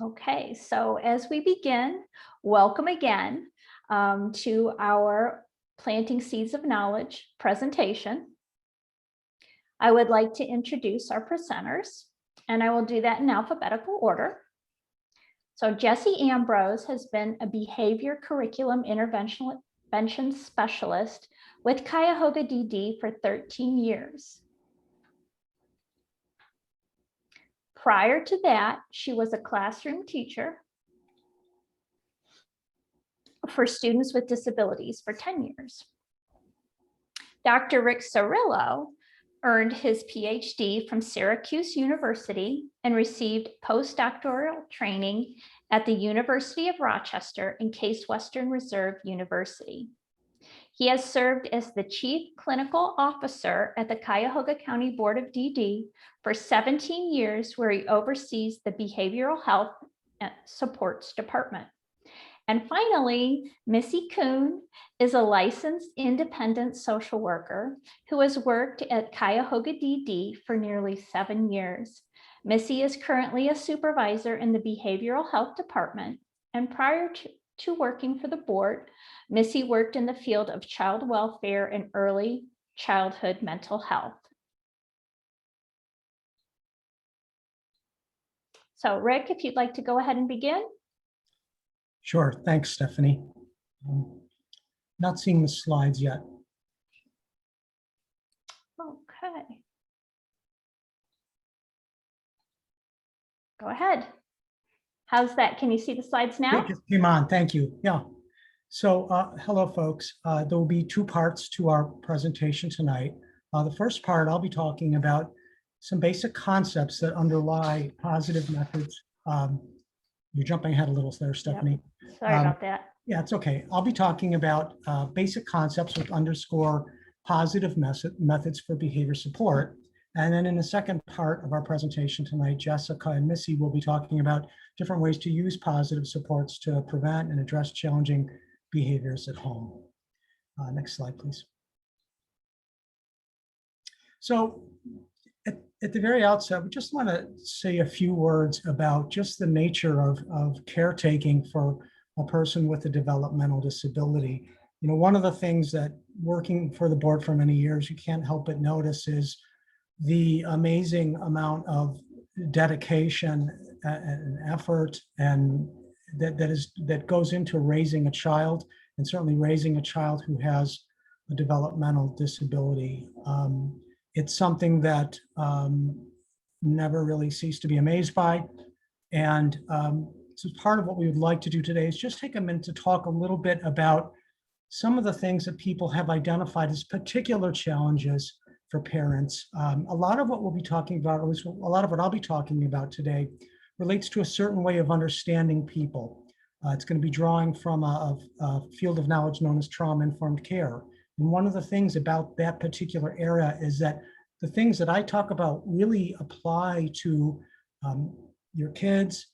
Okay, so as we begin, welcome again to our Planting Seeds of Knowledge presentation. I would like to introduce our presenters, and I will do that in alphabetical order. So Jessie Ambrose has been a behavior curriculum intervention specialist with Cuyahoga DD for 13 years. Prior to that, she was a classroom teacher for students with disabilities for 10 years. Dr. Rick Cirillo earned his PhD from Syracuse University and received postdoctoral training at the University of Rochester and Case Western Reserve University. He has served as the Chief Clinical Officer at the Cuyahoga County Board of DD for 17 years, where he oversees the Behavioral Health Supports Department. And finally, Missy Kuhn is a licensed independent social worker who has worked at Cuyahoga DD for nearly 7 years. Missy is currently a supervisor in the Behavioral Health Department, and prior to working for the board, Missy worked in the field of child welfare and early childhood mental health. So Rick, if you'd like to go ahead and begin. Sure, thanks, Stephanie. Not seeing the slides yet. Okay. Go ahead. How's that? Can you see the slides now? It just came on, thank you. Yeah. So hello, folks. There will be two parts to our presentation tonight. The first part, I'll be talking about some basic concepts that underlie positive methods. You're jumping ahead a little there, Stephanie. Yep. Sorry about that. Yeah, it's okay. I'll be talking about basic concepts which underscore positive methods for behavior support. And then in the second part of our presentation tonight, Jessica and Missy will be talking about different ways to use positive supports to prevent and address challenging behaviors at home. Next slide, please. So at the very outset, we just want to say a few words about just the nature of caretaking for a person with a developmental disability. You know, one of the things that working for the board for many years, you can't help but notice is the amazing amount of dedication and effort and that goes into raising a child, and certainly raising a child who has a developmental disability. It's something that never really cease to be amazed by. And so part of what we would like to do today is just take a minute to talk a little bit about some of the things that people have identified as particular challenges for parents. A lot of what we'll be talking about, or at least a lot of what I'll be talking about today, relates to a certain way of understanding people. It's going to be drawing from a field of knowledge known as trauma-informed care. And one of the things about that particular area is that the things that I talk about really apply to your kids,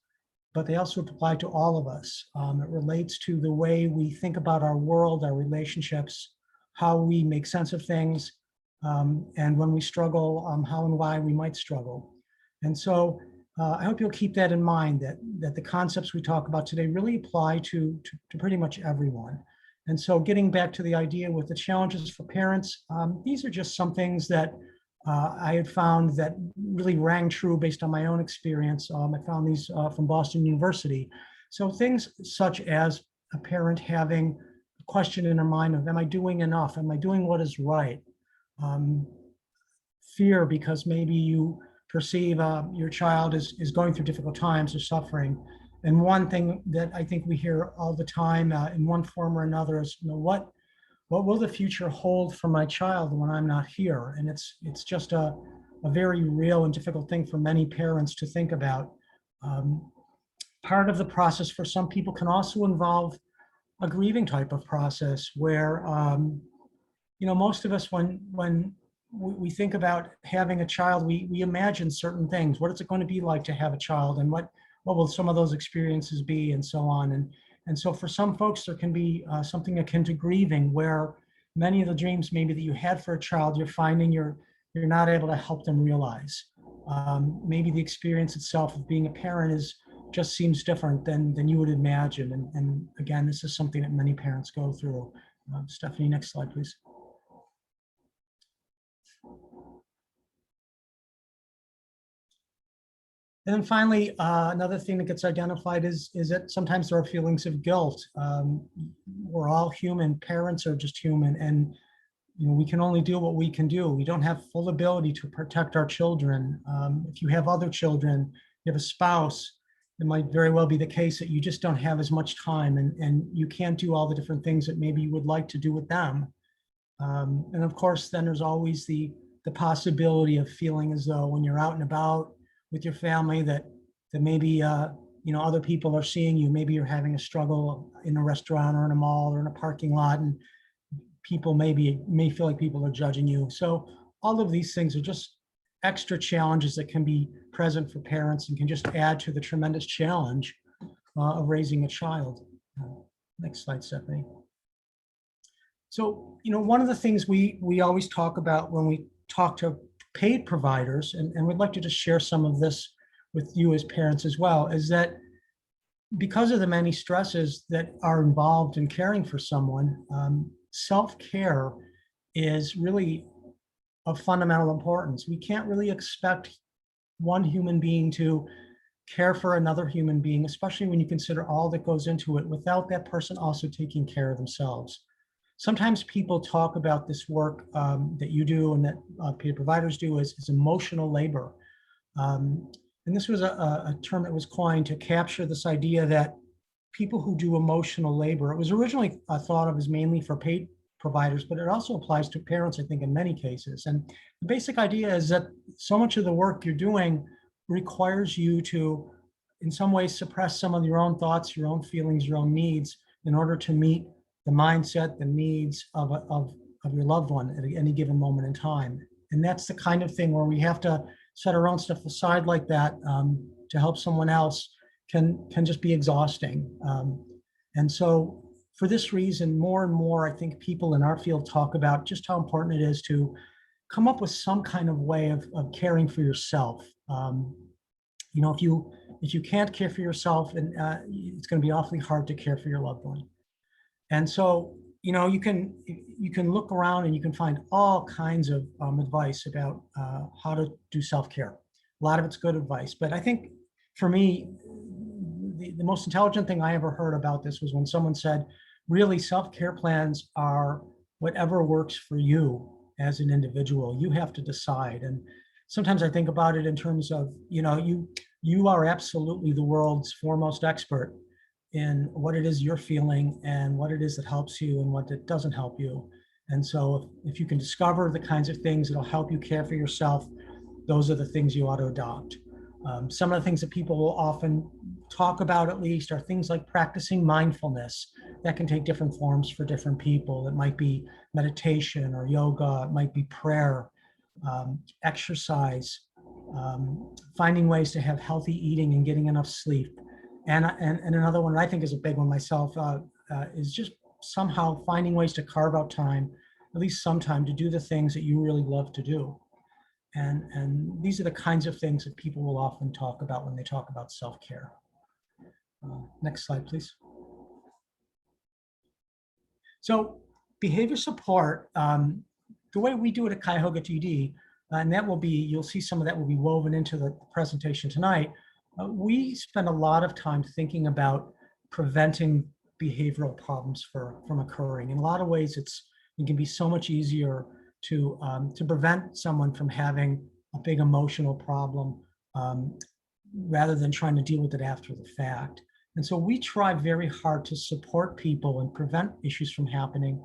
but they also apply to all of us. It relates to the way we think about our world, our relationships, how we make sense of things, and when we struggle, how and why we might struggle. And so I hope you'll keep that in mind, that the concepts we talk about today really apply to pretty much everyone. And so getting back to the idea with the challenges for parents, these are just some things that I had found that really rang true based on my own experience. I found these from Boston University. So things such as a parent having a question in their mind of, am I doing enough? Am I doing what is right? Fear because maybe you perceive your child is going through difficult times or suffering. And one thing that I think we hear all the time in one form or another is, you know, what will the future hold for my child when I'm not here? And it's just a very real and difficult thing for many parents to think about. Part of the process for some people can also involve a grieving type of process where, you know, most of us, when we think about having a child, we imagine certain things. What is it going to be like to have a child, and what will some of those experiences be, and so on. And so for some folks, there can be something akin to grieving, where many of the dreams maybe that you had for a child, you're finding you're not able to help them realize. Maybe the experience itself of being a parent is just seems different than you would imagine. And again, this is something that many parents go through. Stephanie, next slide, please. And then finally, another thing that gets identified is that sometimes there are feelings of guilt. We're all human, parents are just human, and we can only do what we can do. We don't have full ability to protect our children. If you have other children, you have a spouse, it might very well be the case that you just don't have as much time, and you can't do all the different things that maybe you would like to do with them. And of course, then there's always the possibility of feeling as though when you're out and about with your family that maybe other people are seeing you. Maybe you're having a struggle in a restaurant or in a mall or in a parking lot, and people may feel like people are judging you. So all of these things are just extra challenges that can be present for parents and can just add to the tremendous challenge of raising a child. Next slide, Stephanie. So, one of the things we always talk about when we talk to paid providers, and we'd like to just share some of this with you as parents as well, is that because of the many stresses that are involved in caring for someone, self-care is really of fundamental importance. We can't really expect one human being to care for another human being, especially when you consider all that goes into it, without that person also taking care of themselves. Sometimes people talk about this work that you do and that paid providers do as emotional labor. And this was a term that was coined to capture this idea that people who do emotional labor, it was originally thought of as mainly for paid providers, but it also applies to parents, I think, in many cases. And the basic idea is that so much of the work you're doing requires you to, in some ways, suppress some of your own thoughts, your own feelings, your own needs in order to meet the mindset, the needs of your loved one at any given moment in time. And that's the kind of thing where we have to set our own stuff aside like that to help someone else can just be exhausting. And so for this reason, more and more, I think people in our field talk about just how important it is to come up with some kind of way of caring for yourself. If you can't care for yourself, and it's going to be awfully hard to care for your loved one. And so, you can look around and you can find all kinds of advice about how to do self-care. A lot of it's good advice, but I think for me, the most intelligent thing I ever heard about this was when someone said, really, self-care plans are whatever works for you as an individual. You have to decide. And sometimes I think about it in terms of, you are absolutely the world's foremost expert in what it is you're feeling and what it is that helps you and what it doesn't help you. And so if you can discover the kinds of things that'll help you care for yourself, those are the things you ought to adopt. Some of the things that people will often talk about, at least, are things like practicing mindfulness. That can take different forms for different people. It might be meditation or yoga, it might be prayer, exercise, finding ways to have healthy eating and getting enough sleep. And another one I think is a big one myself is just somehow finding ways to carve out time, at least some time, to do the things that you really love to do. And these are the kinds of things that people will often talk about when they talk about self-care. Next slide, please. So behavior support, the way we do it at Cuyahoga TD, and that will be, you'll see some of that will be woven into the presentation tonight. We spend a lot of time thinking about preventing behavioral problems from occurring. In a lot of ways, it can be so much easier to prevent someone from having a big emotional problem rather than trying to deal with it after the fact. And so we try very hard to support people and prevent issues from happening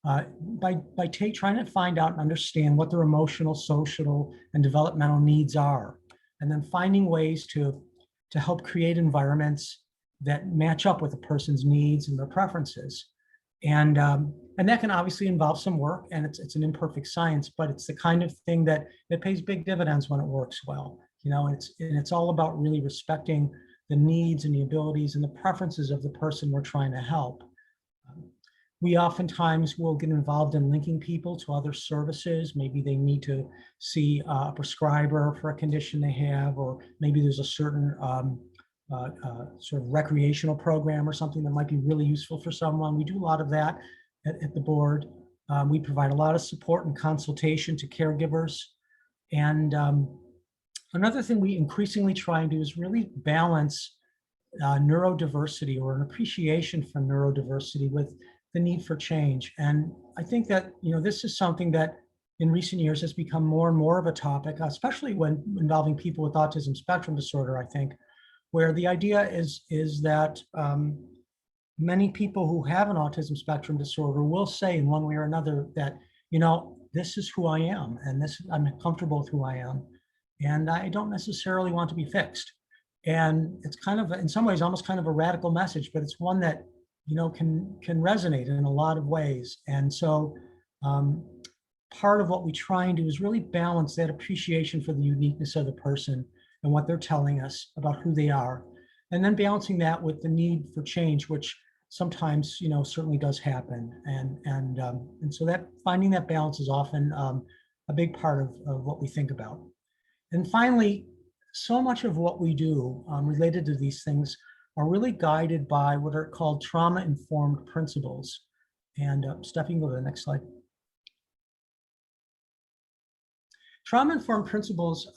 by trying to find out and understand what their emotional, social, and developmental needs are, and then finding ways to help create environments that match up with a person's needs and their preferences. And that can obviously involve some work, and it's an imperfect science, but it's the kind of thing that pays big dividends when it works well. And it's all about really respecting the needs and the abilities and the preferences of the person we're trying to help. We oftentimes will get involved in linking people to other services. Maybe they need to see a prescriber for a condition they have, or maybe there's a certain sort of recreational program or something that might be really useful for someone. We do a lot of that at the board. We provide a lot of support and consultation to caregivers. And another thing we increasingly try and do is really balance neurodiversity, or an appreciation for neurodiversity, with the need for change. And I think that, this is something that in recent years has become more and more of a topic, especially when involving people with autism spectrum disorder, I think, where the idea is that many people who have an autism spectrum disorder will say in one way or another that, this is who I am, and I'm comfortable with who I am, and I don't necessarily want to be fixed. And it's kind of, in some ways, almost kind of a radical message, but it's one that, can resonate in a lot of ways. And so part of what we try and do is really balance that appreciation for the uniqueness of the person and what they're telling us about who they are, and then balancing that with the need for change, which sometimes, certainly does happen. And so that finding that balance is often a big part of what we think about. And finally, so much of what we do related to these things are really guided by what are called trauma-informed principles. And Steph, you can go to the next slide. Trauma-informed principles,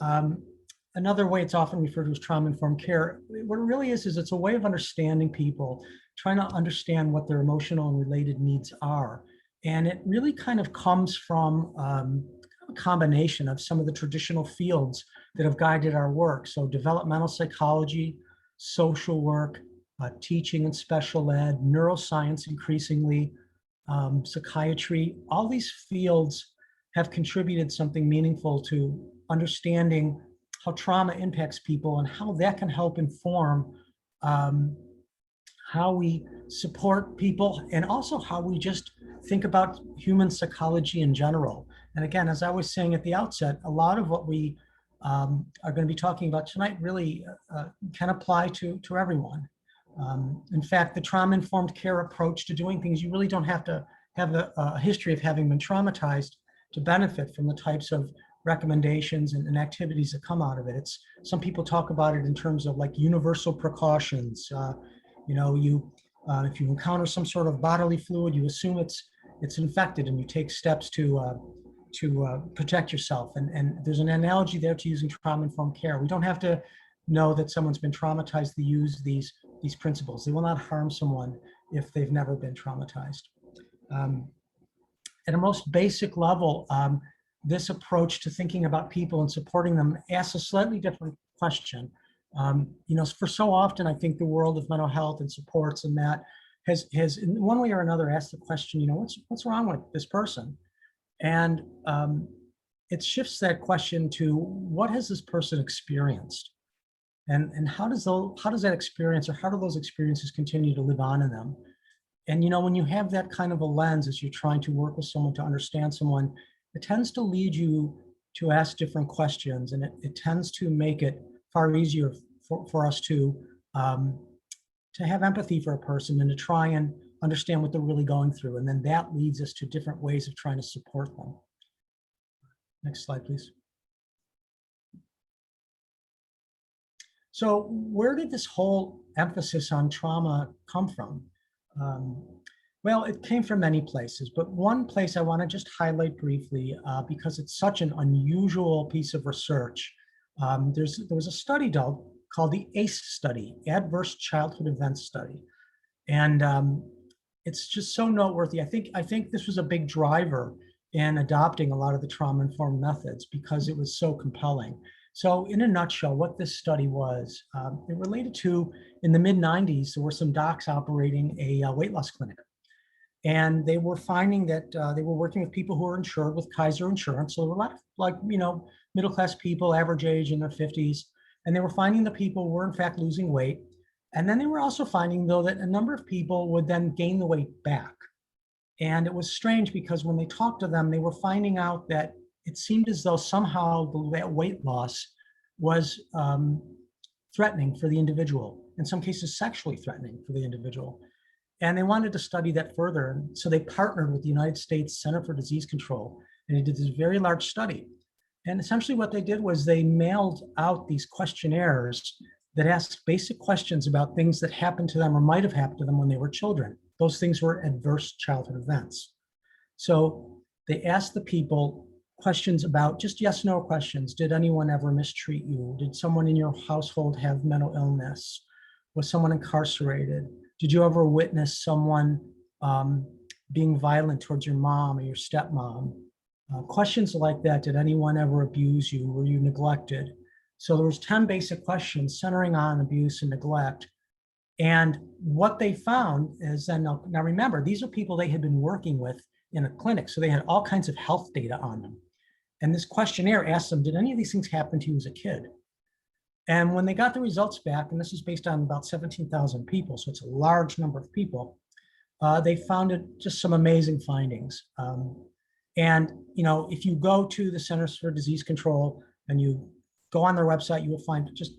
another way it's often referred to as trauma-informed care. What it really is it's a way of understanding people, trying to understand what their emotional and related needs are. And it really kind of comes from a combination of some of the traditional fields that have guided our work. So developmental psychology, social work, teaching and special ed, neuroscience increasingly, psychiatry, all these fields have contributed something meaningful to understanding how trauma impacts people and how that can help inform how we support people, and also how we just think about human psychology in general. And again, as I was saying at the outset, a lot of what we are going to be talking about tonight really can apply to everyone. In fact, the trauma-informed care approach to doing things, you really don't have to have a history of having been traumatized to benefit from the types of recommendations and activities that come out of it. Some people talk about it in terms of like universal precautions. If you encounter some sort of bodily fluid, you assume it's infected, and you take steps to protect yourself. And there's an analogy there to using trauma-informed care. We don't have to know that someone's been traumatized to use these principles. They will not harm someone if they've never been traumatized. At a most basic level, this approach to thinking about people and supporting them asks a slightly different question. For so often, I think the world of mental health and supports and that has in one way or another asked the question, what's wrong with this person? And it shifts that question to what has this person experienced? And how does that experience, or how do those experiences continue to live on in them? And when you have that kind of a lens as you're trying to work with someone to understand someone, it tends to lead you to ask different questions, and it tends to make it far easier for us to have empathy for a person and to try and understand what they're really going through. And then that leads us to different ways of trying to support them. Next slide, please. So where did this whole emphasis on trauma come from? Well, it came from many places, but one place I want to just highlight briefly because it's such an unusual piece of research. There was a study called the ACE study, Adverse Childhood Events Study. And it's just so noteworthy. I think this was a big driver in adopting a lot of the trauma-informed methods because it was so compelling. So in a nutshell, what this study was, it related to, in the mid-90s, there were some docs operating a weight loss clinic. And they were finding that they were working with people who were insured with Kaiser insurance. So there were a lot of, like, middle-class people, average age in their 50s. And they were finding the people were in fact losing weight. And then they were also finding, though, that a number of people would then gain the weight back. And it was strange because when they talked to them, they were finding out that it seemed as though somehow that weight loss was threatening for the individual, in some cases sexually threatening for the individual. And they wanted to study that further. And so they partnered with the United States Center for Disease Control, and they did this very large study. And essentially what they did was they mailed out these questionnaires that asked basic questions about things that happened to them or might have happened to them when they were children. Those things were adverse childhood events. So they asked the people questions about just yes, no questions. Did anyone ever mistreat you? Did someone in your household have mental illness? Was someone incarcerated? Did you ever witness someone being violent towards your mom or your stepmom? Questions like that. Did anyone ever abuse you? Were you neglected? So there was 10 basic questions centering on abuse and neglect. And what they found is then, now remember, these are people they had been working with in a clinic. So they had all kinds of health data on them. And this questionnaire asked them, did any of these things happen to you as a kid? And when they got the results back, and this is based on about 17,000 people, so it's a large number of people, they found just some amazing findings. And if you go to the Centers for Disease Control and you go on their website, you will find just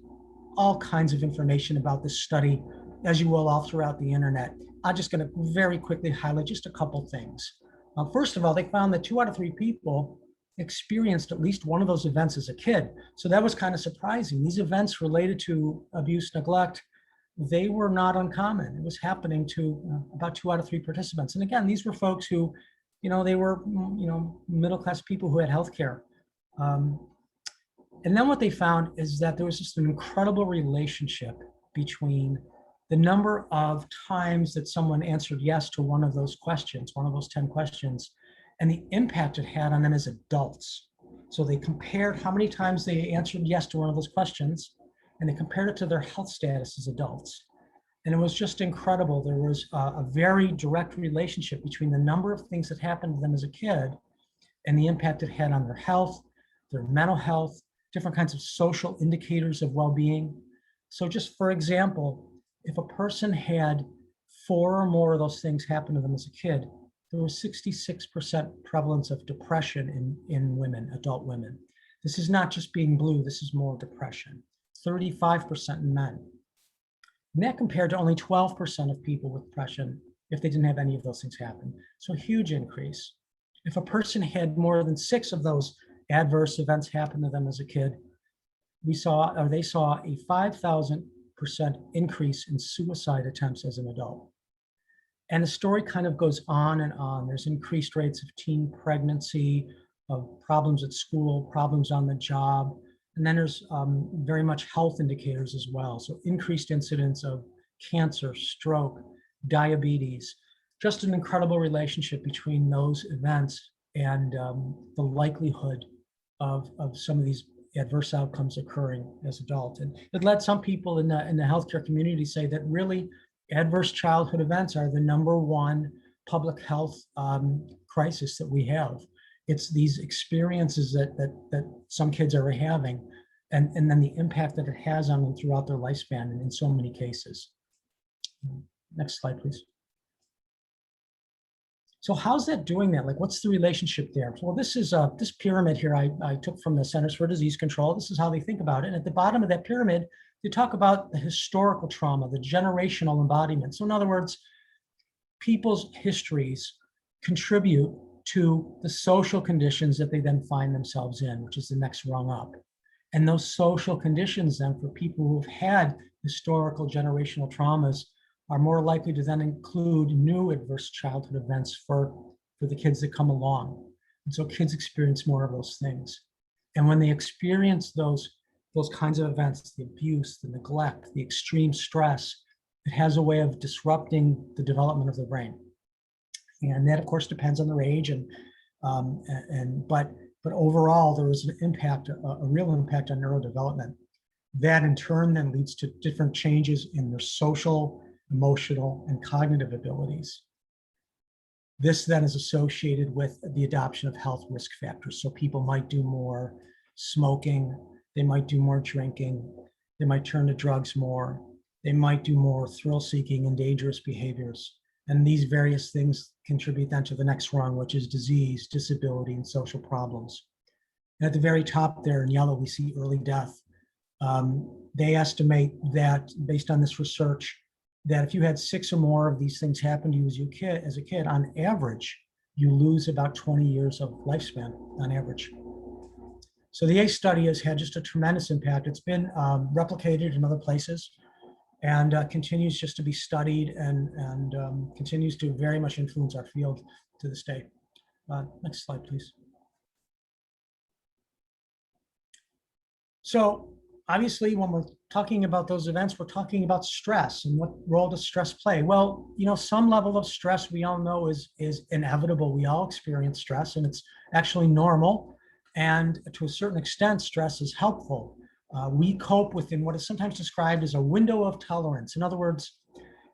all kinds of information about this study, as you will all throughout the internet. I'm just going to very quickly highlight just a couple things. First of all, they found that 2 out of 3 people experienced at least one of those events as a kid. So that was kind of surprising. These events related to abuse, neglect, they were not uncommon. It was happening to about 2 out of 3 participants. And again, these were folks who, they were, middle-class people who had healthcare. And then what they found is that there was just an incredible relationship between the number of times that someone answered yes to one of those questions, one of those 10 questions, and the impact it had on them as adults. So they compared how many times they answered yes to one of those questions, and they compared it to their health status as adults. And it was just incredible. There was a very direct relationship between the number of things that happened to them as a kid and the impact it had on their health, their mental health, different kinds of social indicators of well-being. So just for example, if a person had 4 or more of those things happen to them as a kid, there was 66% prevalence of depression in women, adult women. This is not just being blue, this is more depression. 35% in men. And that compared to only 12% of people with depression if they didn't have any of those things happen. So a huge increase. If a person had more than 6 of those adverse events happen to them as a kid, they saw a 5,000% increase in suicide attempts as an adult. And the story kind of goes on and on. There's increased rates of teen pregnancy, of problems at school, problems on the job. And then there's very much health indicators as well. So increased incidence of cancer, stroke, diabetes, just an incredible relationship between those events and the likelihood of some of these adverse outcomes occurring as adults. And it led some people in the healthcare community to say that really adverse childhood events are the #1 public health crisis that we have. It's these experiences that some kids are having, and then the impact that it has on them throughout their lifespan and in so many cases. Next slide, please. So how's that doing that? Like, what's the relationship there? Well, this is this pyramid here I took from the Centers for Disease Control. This is how they think about it. And at the bottom of that pyramid, they talk about the historical trauma, the generational embodiment. So in other words, people's histories contribute to the social conditions that they then find themselves in, which is the next rung up. And those social conditions then for people who've had historical generational traumas are more likely to then include new adverse childhood events for the kids that come along. And so kids experience more of those things. And when they experience those kinds of events, the abuse, the neglect, the extreme stress, it has a way of disrupting the development of the brain. And that, of course, depends on their age, but overall, there is an impact, a real impact on neurodevelopment. That in turn then leads to different changes in their social, emotional, and cognitive abilities. This then is associated with the adoption of health risk factors. So people might do more smoking, they might do more drinking, they might turn to drugs more, they might do more thrill-seeking and dangerous behaviors. And these various things contribute then to the next rung, which is disease, disability, and social problems. And at the very top there in yellow, we see early death. They estimate that, based on this research, that if you had 6 or more of these things happen to you as a kid, on average, you lose about 20 years of lifespan on average. So the ACE study has had just a tremendous impact. It's been replicated in other places and continues just to be studied and continues to very much influence our field to this day. Next slide, please. So obviously, when we're talking about those events, we're talking about stress and what role does stress play? Well, some level of stress we all know is inevitable. We all experience stress and it's actually normal. And to a certain extent, stress is helpful. We cope within what is sometimes described as a window of tolerance. In other words,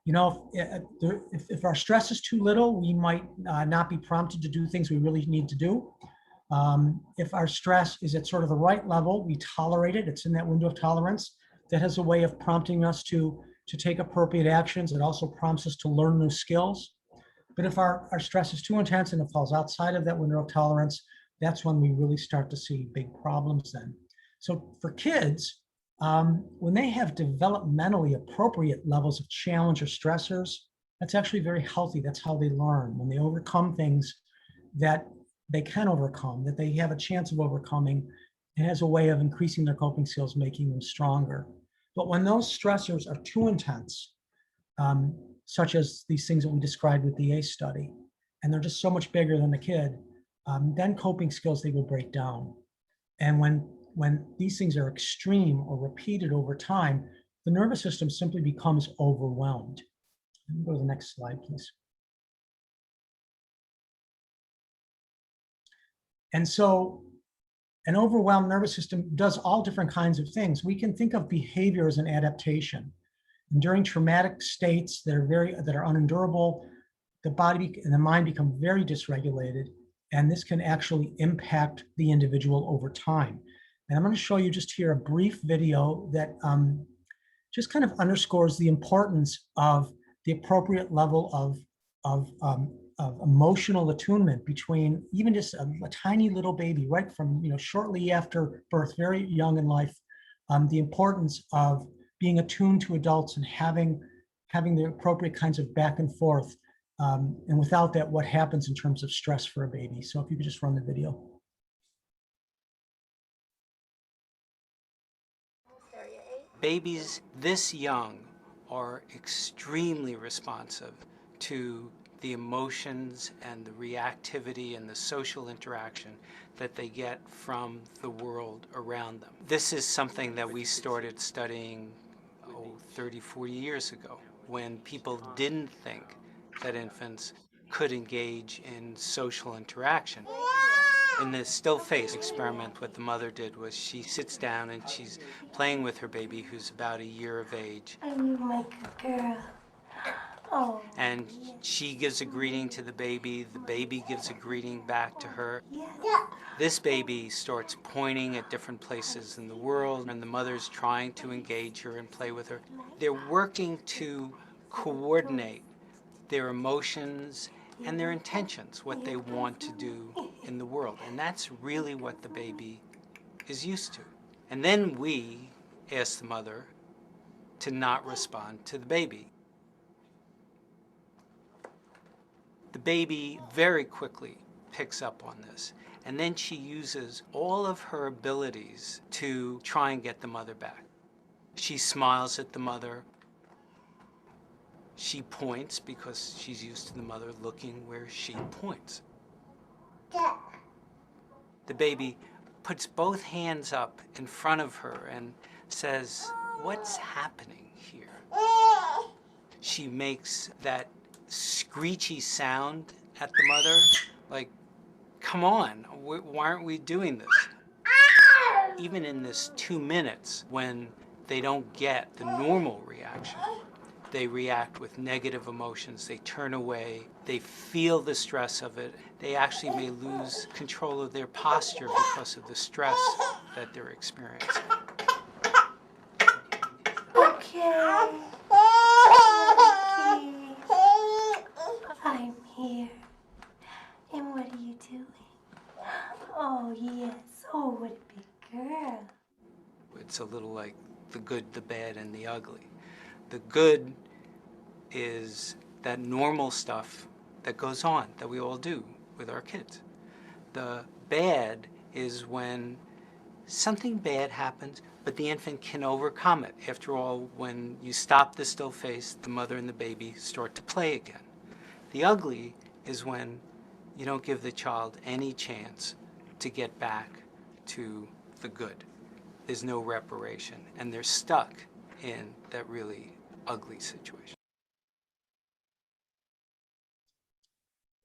if our stress is too little, we might not be prompted to do things we really need to do. If our stress is at sort of the right level, we tolerate it. It's in that window of tolerance that has a way of prompting us to take appropriate actions. It also prompts us to learn new skills. But if our stress is too intense and it falls outside of that window of tolerance, that's when we really start to see big problems then. So for kids, when they have developmentally appropriate levels of challenge or stressors, that's actually very healthy. That's how they learn. When they overcome things that they can overcome, that they have a chance of overcoming, it has a way of increasing their coping skills, making them stronger. But when those stressors are too intense, such as these things that we described with the ACE study, and they're just so much bigger than the kid, then coping skills, they will break down. And when these things are extreme or repeated over time, the nervous system simply becomes overwhelmed. Go to the next slide, please. And so an overwhelmed nervous system does all different kinds of things. We can think of behavior as an adaptation. And during traumatic states that are unendurable, the body and the mind become very dysregulated, and this can actually impact the individual over time. And I'm going to show you just here a brief video that just kind of underscores the importance of the appropriate level of emotional attunement between even just a tiny little baby, right from shortly after birth, very young in life, the importance of being attuned to adults and having the appropriate kinds of back and forth. And without that, what happens in terms of stress for a baby? So if you could just run the video. Babies this young are extremely responsive to the emotions and the reactivity and the social interaction that they get from the world around them. This is something that we started studying 30, 40 years ago, when people didn't think that infants could engage in social interaction. In the still face experiment, what the mother did was she sits down and she's playing with her baby, who's about a year of age. I'm my good girl. Oh. And she gives a greeting to the baby gives a greeting back to her. Yeah. This baby starts pointing at different places in the world, and the mother's trying to engage her and play with her. They're working to coordinate their emotions and their intentions, what they want to do in the world. And that's really what the baby is used to. And then we ask the mother to not respond to the baby. The baby very quickly picks up on this, and then she uses all of her abilities to try and get the mother back. She smiles at the mother. She points because she's used to the mother looking where she points. The baby puts both hands up in front of her and says, "What's happening here?" She makes that screechy sound at the mother, like, "Come on, why aren't we doing this?" Even in this 2 minutes, when they don't get the normal reaction, they react with negative emotions, they turn away, they feel the stress of it. They actually may lose control of their posture because of the stress that they're experiencing. Okay. I'm here. And what are you doing? Oh, yes. Oh, what a big girl. It's a little like the good, the bad, and the ugly. The good is that normal stuff that goes on, that we all do with our kids. The bad is when something bad happens, but the infant can overcome it. After all, when you stop the still face, the mother and the baby start to play again. The ugly is when you don't give the child any chance to get back to the good. There's no reparation, and they're stuck in that really ugly situation.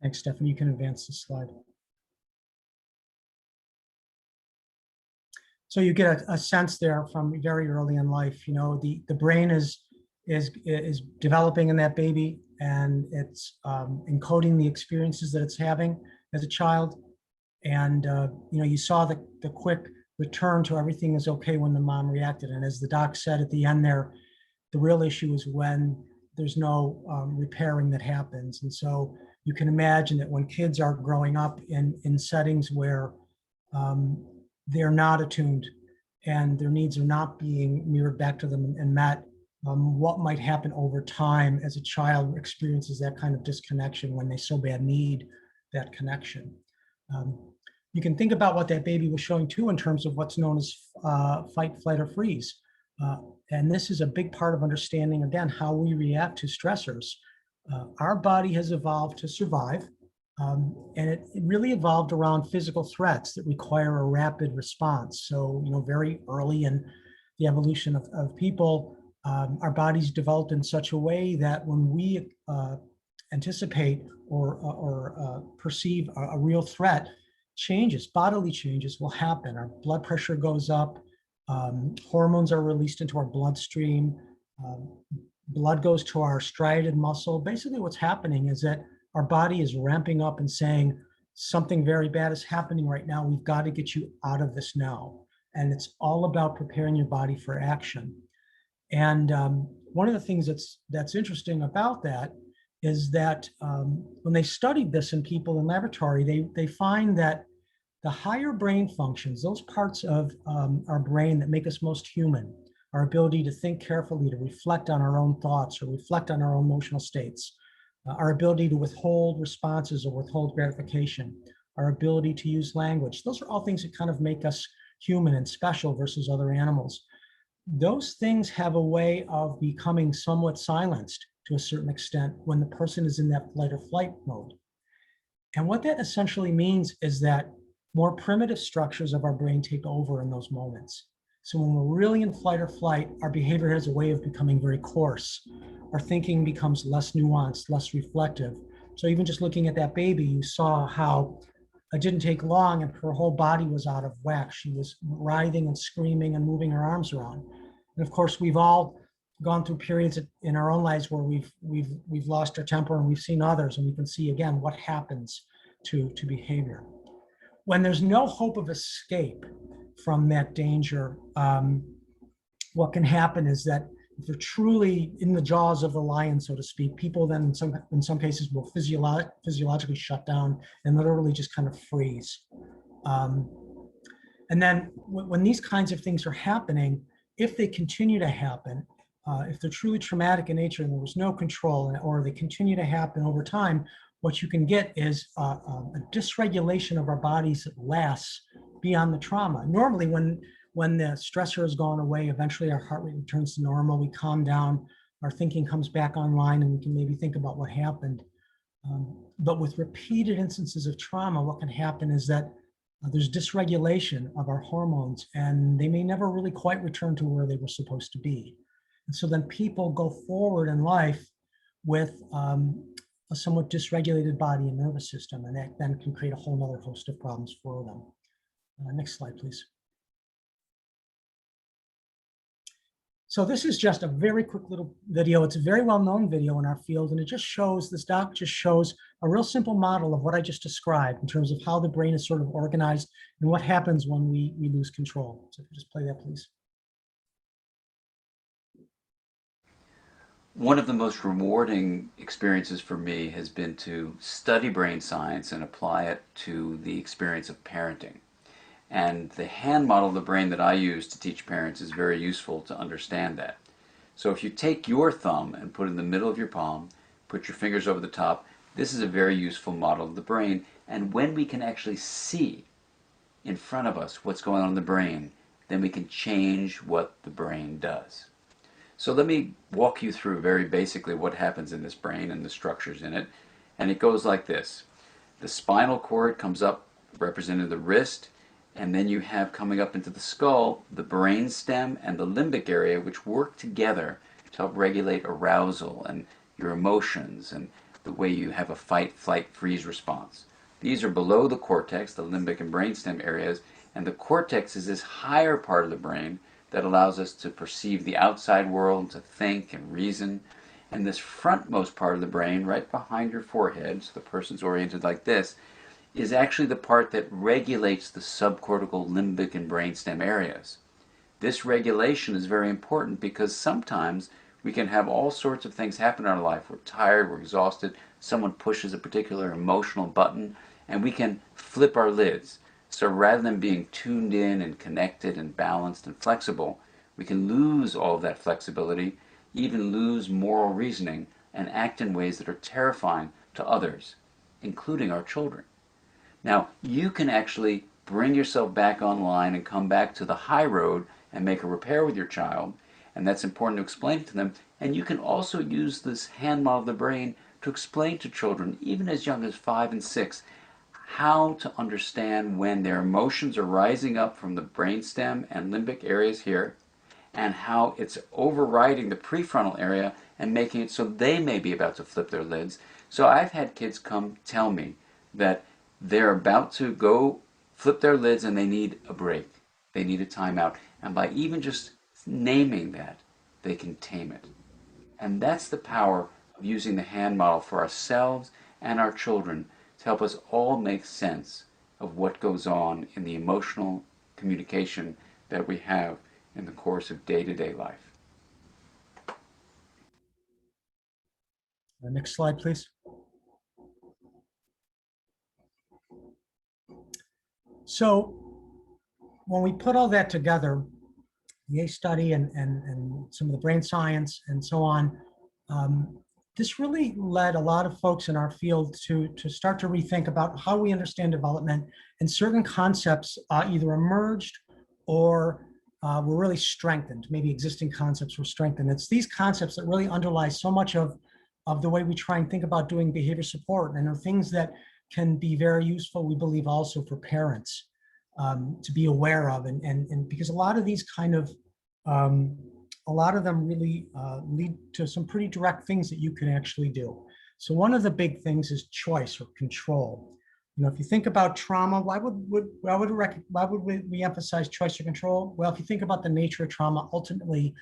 Thanks, Stephanie. You can advance the slide. So you get a sense there from very early in life, the brain is developing in that baby, and it's encoding the experiences that it's having as a child. And you saw the quick return to everything is okay when the mom reacted. And as the doc said at the end there, the real issue is when there's no repairing that happens. And so you can imagine that when kids are growing up in settings where they're not attuned and their needs are not being mirrored back to them and met, what might happen over time as a child experiences that kind of disconnection when they so bad need that connection. You can think about what that baby was showing too in terms of what's known as fight, flight, or freeze. And this is a big part of understanding, again, how we react to stressors. Our body has evolved to survive, and it really evolved around physical threats that require a rapid response. So, very early in the evolution of people, our bodies developed in such a way that when we anticipate or perceive a real threat, bodily changes will happen. Our blood pressure goes up, hormones are released into our bloodstream, blood goes to our striated muscle. Basically what's happening is that our body is ramping up and saying, something very bad is happening right now. We've got to get you out of this now. And it's all about preparing your body for action. And one of the things that's interesting about that is that when they studied this in people in laboratory, they find that the higher brain functions, those parts of our brain that make us most human, our ability to think carefully, to reflect on our own thoughts or reflect on our own emotional states, our ability to withhold responses or withhold gratification, our ability to use language. Those are all things that kind of make us human and special versus other animals. Those things have a way of becoming somewhat silenced to a certain extent when the person is in that flight or flight mode. And what that essentially means is that more primitive structures of our brain take over in those moments. So when we're really in flight or flight, our behavior has a way of becoming very coarse. Our thinking becomes less nuanced, less reflective. So even just looking at that baby, you saw how it didn't take long and her whole body was out of whack. She was writhing and screaming and moving her arms around. And of course, we've all gone through periods in our own lives where we've lost our temper, and we've seen others, and we can see again what happens to behavior. When there's no hope of escape from that danger, what can happen is that if they're truly in the jaws of the lion, so to speak, people then in some cases will physiologically shut down and literally just kind of freeze. And then when these kinds of things are happening, if they continue to happen, if they're truly traumatic in nature and there was no control, or they continue to happen over time, what you can get is a dysregulation of our bodies that lasts beyond the trauma. Normally, when the stressor has gone away, eventually our heart rate returns to normal, we calm down, our thinking comes back online, and we can maybe think about what happened. But with repeated instances of trauma, what can happen is that there's dysregulation of our hormones, and they may never really quite return to where they were supposed to be. And so then people go forward in life with a somewhat dysregulated body and nervous system, and that then can create a whole other host of problems for them. Next slide, please. So this is just a very quick little video. It's a very well-known video in our field, and it just shows, this doc just shows a real simple model of what I just described in terms of how the brain is sort of organized and what happens when we lose control. So if you just play that, please. One of the most rewarding experiences for me has been to study brain science and apply it to the experience of parenting. And the hand model of the brain that I use to teach parents is very useful to understand that. So if you take your thumb and put it in the middle of your palm, put your fingers over the top, this is a very useful model of the brain. And when we can actually see in front of us what's going on in the brain, then we can change what the brain does. So let me walk you through very basically what happens in this brain and the structures in it. And it goes like this. The spinal cord comes up representing the wrist, and then you have coming up into the skull the brain stem and the limbic area, which work together to help regulate arousal and your emotions and the way you have a fight, flight, freeze response. These are below the cortex, the limbic and brainstem areas, and the cortex is this higher part of the brain that allows us to perceive the outside world, to think and reason. And this frontmost part of the brain, right behind your forehead, so the person's oriented like this, is actually the part that regulates the subcortical, limbic, and brainstem areas. This regulation is very important because sometimes we can have all sorts of things happen in our life. We're tired, we're exhausted, someone pushes a particular emotional button, and we can flip our lids. So rather than being tuned in and connected and balanced and flexible, we can lose all of that flexibility, even lose moral reasoning, and act in ways that are terrifying to others, including our children. Now, you can actually bring yourself back online and come back to the high road and make a repair with your child, and that's important to explain to them. And you can also use this hand model of the brain to explain to children, even as young as 5 and 6, how to understand when their emotions are rising up from the brainstem and limbic areas here, and how it's overriding the prefrontal area and making it so they may be about to flip their lids. So I've had kids come tell me that they're about to go flip their lids and they need a break. They need a timeout. And by even just naming that, they can tame it. And that's the power of using the hand model for ourselves and our children to help us all make sense of what goes on in the emotional communication that we have in the course of day-to-day life. Next slide, please. So when we put all that together, the ACE study and some of the brain science and so on, this really led a lot of folks in our field to start to rethink about how we understand development, and certain concepts either emerged or were really strengthened. Maybe existing concepts were strengthened. It's these concepts that really underlie so much of the way we try and think about doing behavior support, and are things that can be very useful, we believe, also for parents to be aware of, and because a lot of these kind of a lot of them really lead to some pretty direct things that you can actually do. So one of the big things is choice or control. You know, if you think about trauma, why would we emphasize choice or control? Well, if you think about the nature of trauma, ultimately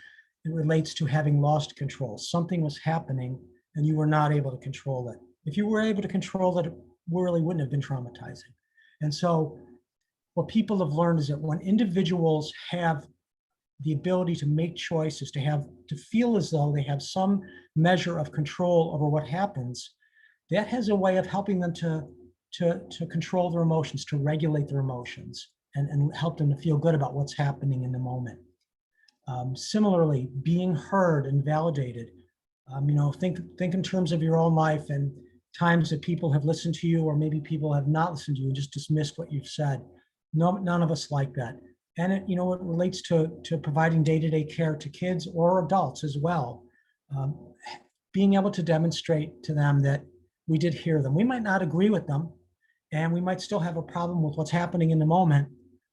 it relates to having lost control. Something was happening and you were not able to control it. If you were able to control it, it really wouldn't have been traumatizing. And so what people have learned is that when individuals have the ability to make choices, to feel as though they have some measure of control over what happens, that has a way of helping them to control their emotions, to regulate their emotions, and help them to feel good about what's happening in the moment. Similarly, being heard and validated. You know, think in terms of your own life and times that people have listened to you, or maybe people have not listened to you and just dismissed what you've said. No, none of us like that. And it, you know, it relates to providing day-to-day care to kids or adults as well. Being able to demonstrate to them that we did hear them. We might not agree with them, and we might still have a problem with what's happening in the moment,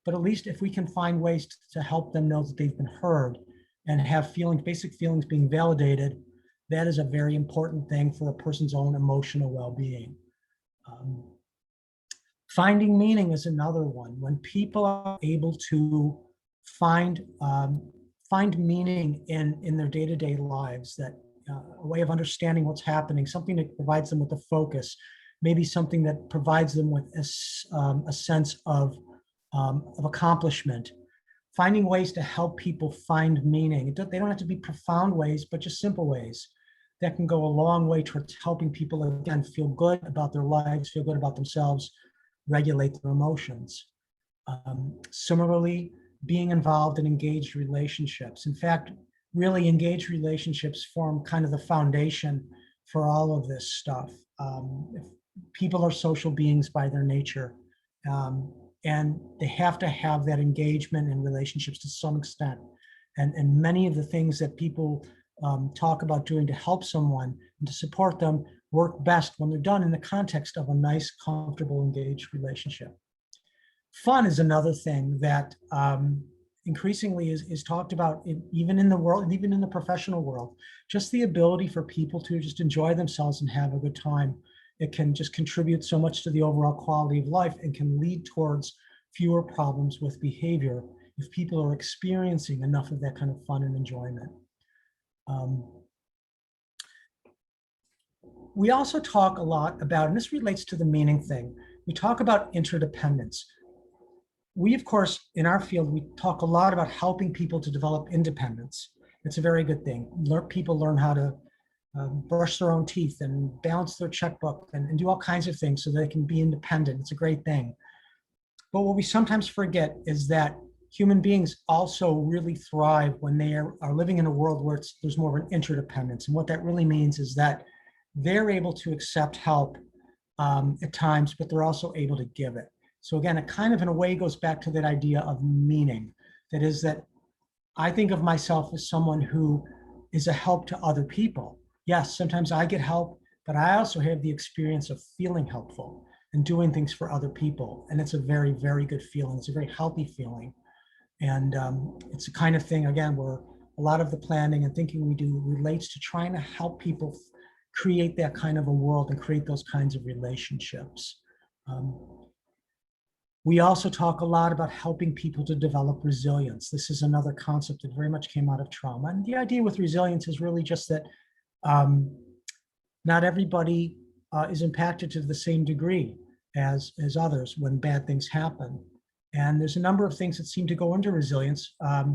but at least if we can find ways to help them know that they've been heard and have feelings, basic feelings being validated, that is a very important thing for a person's own emotional well-being. Finding meaning is another one. When people are able to find meaning in their day-to-day lives, that a way of understanding what's happening, something that provides them with a focus, maybe something that provides them with a sense of accomplishment. Finding ways to help people find meaning. They don't have to be profound ways, but just simple ways that can go a long way towards helping people, again, feel good about their lives, feel good about themselves, regulate their emotions. Similarly, being involved in engaged relationships. In fact, really engaged relationships form kind of the foundation for all of this stuff. If people are social beings by their nature, and they have to have that engagement in relationships to some extent. And many of the things that people talk about doing to help someone and to support them work best when they're done in the context of a nice, comfortable, engaged relationship. Fun is another thing that increasingly is talked about even in the world, even in the professional world. Just the ability for people to just enjoy themselves and have a good time. It can just contribute so much to the overall quality of life and can lead towards fewer problems with behavior if people are experiencing enough of that kind of fun and enjoyment. We also talk a lot about, and this relates to the meaning thing, we talk about interdependence. We, of course, in our field, we talk a lot about helping people to develop independence. It's a very good thing. People learn how to brush their own teeth and balance their checkbook and do all kinds of things so they can be independent. It's a great thing. But what we sometimes forget is that human beings also really thrive when they are living in a world where there's more of an interdependence. And what that really means is that they're able to accept help at times, but they're also able to give it. So again, it kind of in a way goes back to that idea of meaning. That is that I think of myself as someone who is a help to other people. Yes, sometimes I get help, but I also have the experience of feeling helpful and doing things for other people. And it's a very, very good feeling. It's a very healthy feeling. And it's the kind of thing, again, where a lot of the planning and thinking we do relates to trying to help people create that kind of a world and create those kinds of relationships. We also talk a lot about helping people to develop resilience. This is another concept that very much came out of trauma. And the idea with resilience is really just that not everybody is impacted to the same degree as others when bad things happen. And there's a number of things that seem to go into resilience. But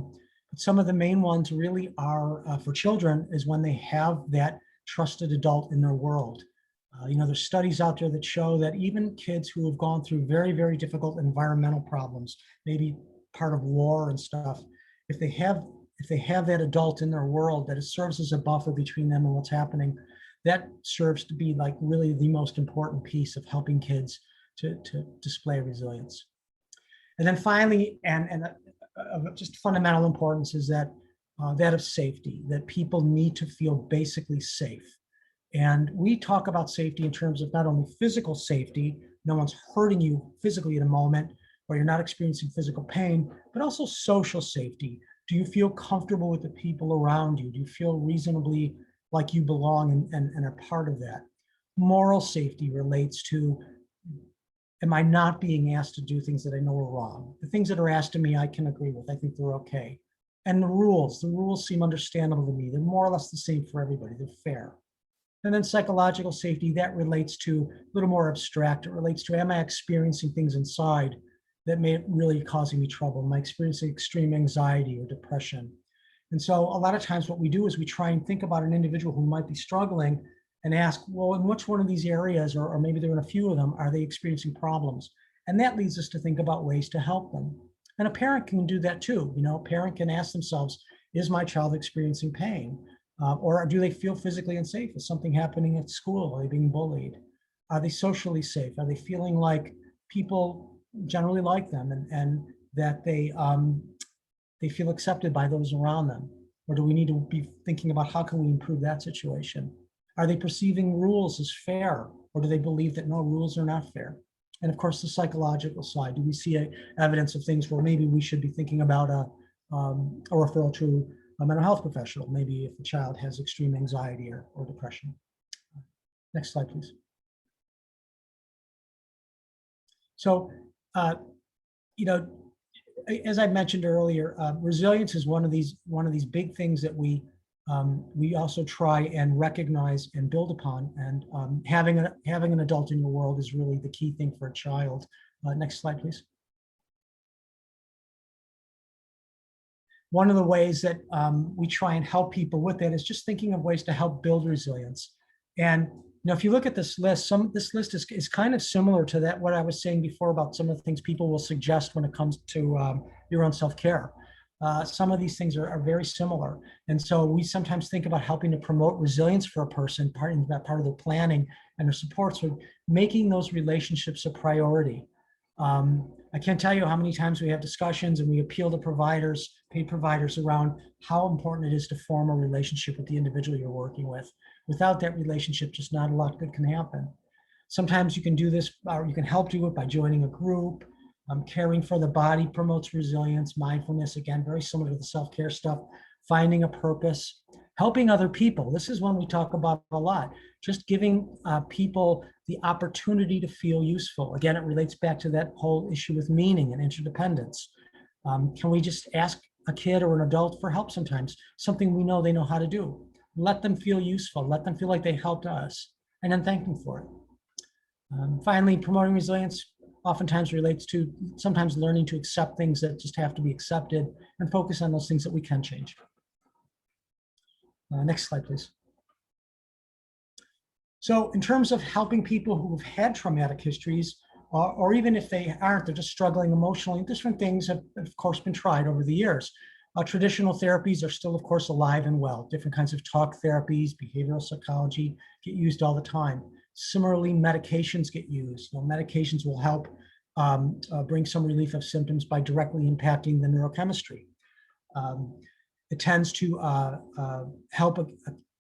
some of the main ones really are for children is when they have that trusted adult in their world. There's studies out there that show that even kids who have gone through very, very difficult environmental problems, maybe part of war and stuff, if they have that adult in their world that it serves as a buffer between them and what's happening, that serves to be like really the most important piece of helping kids to display resilience. And then finally, and of just fundamental importance is that that of safety, that people need to feel basically safe. And we talk about safety in terms of not only physical safety, no one's hurting you physically in a moment, or you're not experiencing physical pain, but also social safety. Do you feel comfortable with the people around you? Do you feel reasonably like you belong and are part of that? Moral safety relates to, am I not being asked to do things that I know are wrong? The things that are asked of me, I can agree with. I think they're okay. And the rules seem understandable to me. They're more or less the same for everybody. They're fair. And then psychological safety, that relates to a little more abstract. It relates to, am I experiencing things inside that may really causing me trouble? Am I experiencing extreme anxiety or depression? And so a lot of times what we do is we try and think about an individual who might be struggling and ask, well, in which one of these areas, or maybe they're in a few of them, are they experiencing problems? And that leads us to think about ways to help them. And a parent can do that too. A parent can ask themselves, is my child experiencing pain? Or do they feel physically unsafe? Is something happening at school? Are they being bullied? Are they socially safe? Are they feeling like people generally like them and that they feel accepted by those around them? Or do we need to be thinking about how can we improve that situation? Are they perceiving rules as fair? Or do they believe that no, rules are not fair? And of course, the psychological side. Do we see evidence of things where maybe we should be thinking about a referral to a mental health professional, maybe if the child has extreme anxiety or depression. Next slide, please. So, as I mentioned earlier, resilience is one of these big things that we also try and recognize and build upon. And having an adult in your world is really the key thing for a child. Next slide, please. One of the ways that we try and help people with that is just thinking of ways to help build resilience. And if you look at this list, this list is kind of similar to that, what I was saying before about some of the things people will suggest when it comes to your own self-care. Some of these things are very similar. And so we sometimes think about helping to promote resilience for a person, part of their planning and their support. So making those relationships a priority. I can't tell you how many times we have discussions and we appeal to providers, paid providers, around how important it is to form a relationship with the individual you're working with. Without that relationship, just not a lot good can happen. Sometimes you can do this, or you can help do it by joining a group. Caring for the body promotes resilience, mindfulness, again, very similar to the self-care stuff, finding a purpose, helping other people. This is one we talk about a lot, just giving people the opportunity to feel useful. Again, it relates back to that whole issue with meaning and interdependence. Can we just ask a kid or an adult for help sometimes? Something we know they know how to do. Let them feel useful, let them feel like they helped us, and then thank them for it. Finally, promoting resilience oftentimes relates to sometimes learning to accept things that just have to be accepted and focus on those things that we can change. Next slide, please. So in terms of helping people who've had traumatic histories, or even if they aren't, they're just struggling emotionally, different things have, of course, been tried over the years. Traditional therapies are still, of course, alive and well. Different kinds of talk therapies, behavioral psychology get used all the time. Similarly, medications get used. Medications will help bring some relief of symptoms by directly impacting the neurochemistry. It tends to help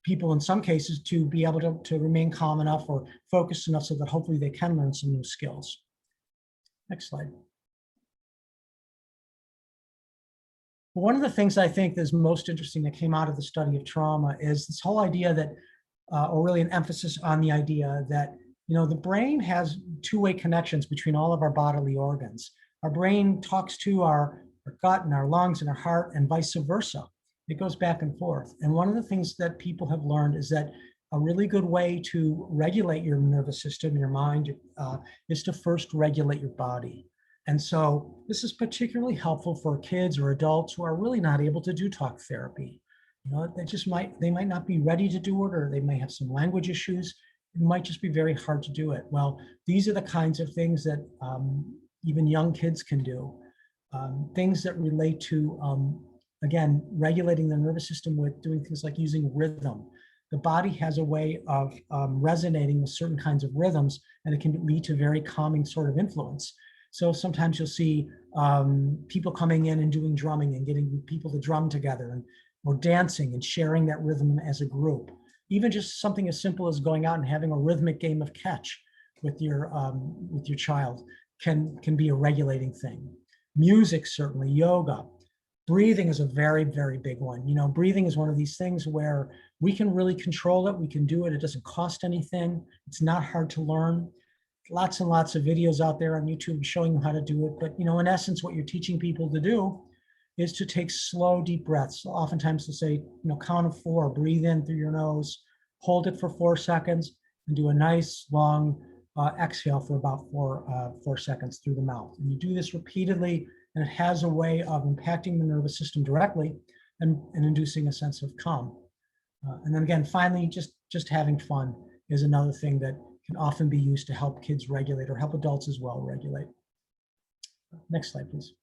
people in some cases to be able to remain calm enough or focused enough so that hopefully they can learn some new skills. Next slide. One of the things I think is most interesting that came out of the study of trauma is this whole idea that, or really an emphasis on the idea that, the brain has two-way connections between all of our bodily organs. Our brain talks to our gut and our lungs and our heart and vice versa. It goes back and forth. And one of the things that people have learned is that a really good way to regulate your nervous system, your mind, is to first regulate your body. And so this is particularly helpful for kids or adults who are really not able to do talk therapy. They might not be ready to do it, or they may have some language issues. It might just be very hard to do it. Well, these are the kinds of things that even young kids can do. Things that relate to, again, regulating the nervous system with doing things like using rhythm. The body has a way of resonating with certain kinds of rhythms, and it can lead to very calming sort of influence. So sometimes you'll see people coming in and doing drumming and getting people to drum together, or dancing and sharing that rhythm as a group. Even just something as simple as going out and having a rhythmic game of catch with your child can be a regulating thing. Music, certainly, yoga. Breathing is a very, very big one. Breathing is one of these things where we can really control it. We can do it. It doesn't cost anything. It's not hard to learn. Lots and lots of videos out there on YouTube showing you how to do it. But, in essence, what you're teaching people to do is to take slow, deep breaths. Oftentimes they'll say, count of 4, breathe in through your nose, hold it for 4 seconds, and do a nice long exhale for about 4 seconds through the mouth. And you do this repeatedly, and it has a way of impacting the nervous system directly and inducing a sense of calm. And then again, finally, just having fun is another thing that can often be used to help kids regulate, or help adults as well regulate. Next slide, please.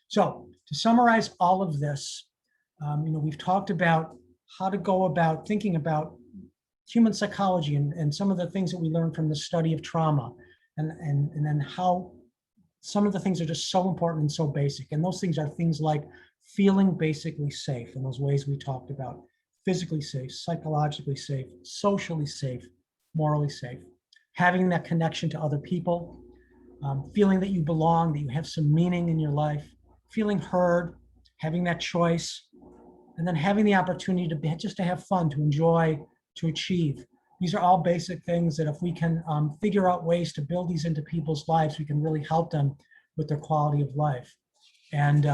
So to summarize all of this, we've talked about how to go about thinking about human psychology and some of the things that we learned from the study of trauma, and then how some of the things are just so important and so basic. And those things are things like feeling basically safe in those ways we talked about: physically safe, psychologically safe, socially safe, morally safe, having that connection to other people, feeling that you belong, that you have some meaning in your life, feeling heard, having that choice, and then having the opportunity to have fun, to enjoy, to achieve. These are all basic things that if we can figure out ways to build these into people's lives, we can really help them with their quality of life. And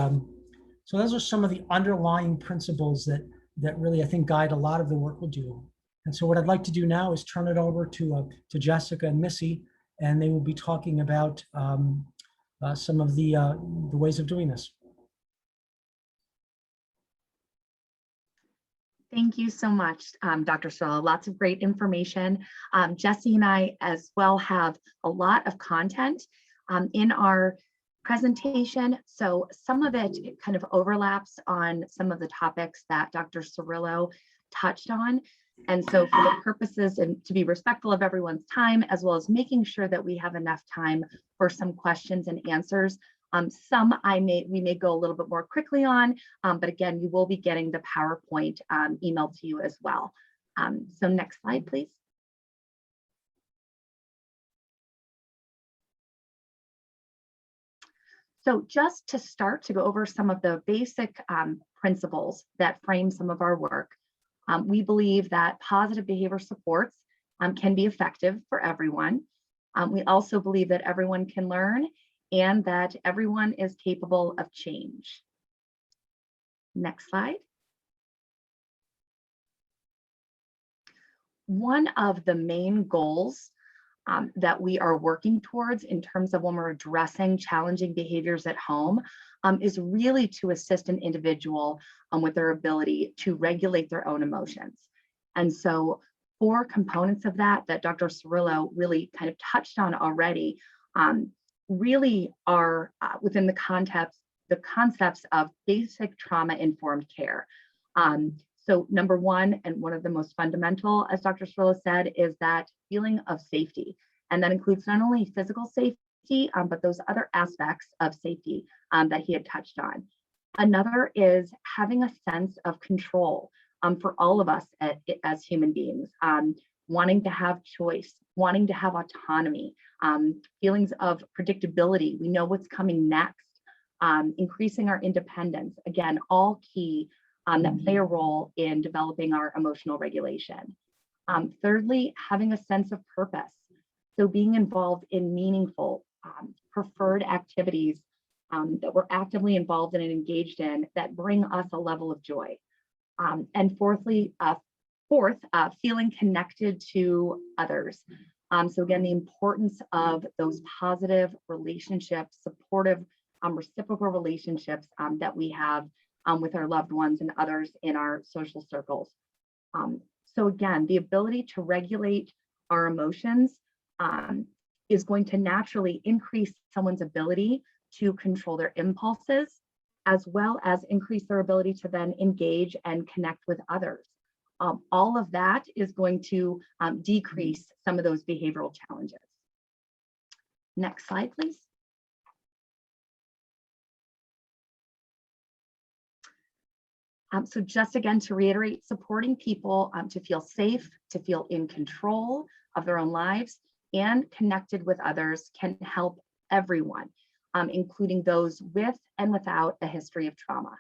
so those are some of the underlying principles that really, I think, guide a lot of the work we'll do. And so what I'd like to do now is turn it over to Jessica and Missy, and they will be talking about some of the ways of doing this. Thank you so much, Dr. Cirillo. Lots of great information. Jesse and I as well have a lot of content in our presentation. So some of it kind of overlaps on some of the topics that Dr. Cirillo touched on. And so for the purposes and to be respectful of everyone's time, as well as making sure that we have enough time for some questions and answers, some we may go a little bit more quickly on, but again, you will be getting the PowerPoint emailed to you as well. So next slide, please. So just to start to go over some of the basic principles that frame some of our work, we believe that positive behavior supports can be effective for everyone. We also believe that everyone can learn and that everyone is capable of change. Next slide. One of the main goals that we are working towards in terms of when we're addressing challenging behaviors at home is really to assist an individual with their ability to regulate their own emotions. And so 4 components of that Dr. Cirillo really kind of touched on already really are within the concepts of basic trauma-informed care. So number 1, and one of the most fundamental, as Dr. Cirillo said, is that feeling of safety. And that includes not only physical safety, but those other aspects of safety that he had touched on. Another is having a sense of control for all of us as human beings, wanting to have choice, wanting to have autonomy, feelings of predictability. We know what's coming next, increasing our independence. Again, all key that play a role in developing our emotional regulation. Thirdly, having a sense of purpose. So being involved in meaningful, preferred activities that we're actively involved in and engaged in that bring us a level of joy. And fourth, feeling connected to others. So again, the importance of those positive relationships, supportive, reciprocal relationships that we have with our loved ones and others in our social circles. So again, the ability to regulate our emotions is going to naturally increase someone's ability to control their impulses, as well as increase their ability to then engage and connect with others. All of that is going to decrease some of those behavioral challenges. Next slide, please. So just again, to reiterate, supporting people to feel safe, to feel in control of their own lives and connected with others can help everyone, including those with and without a history of trauma.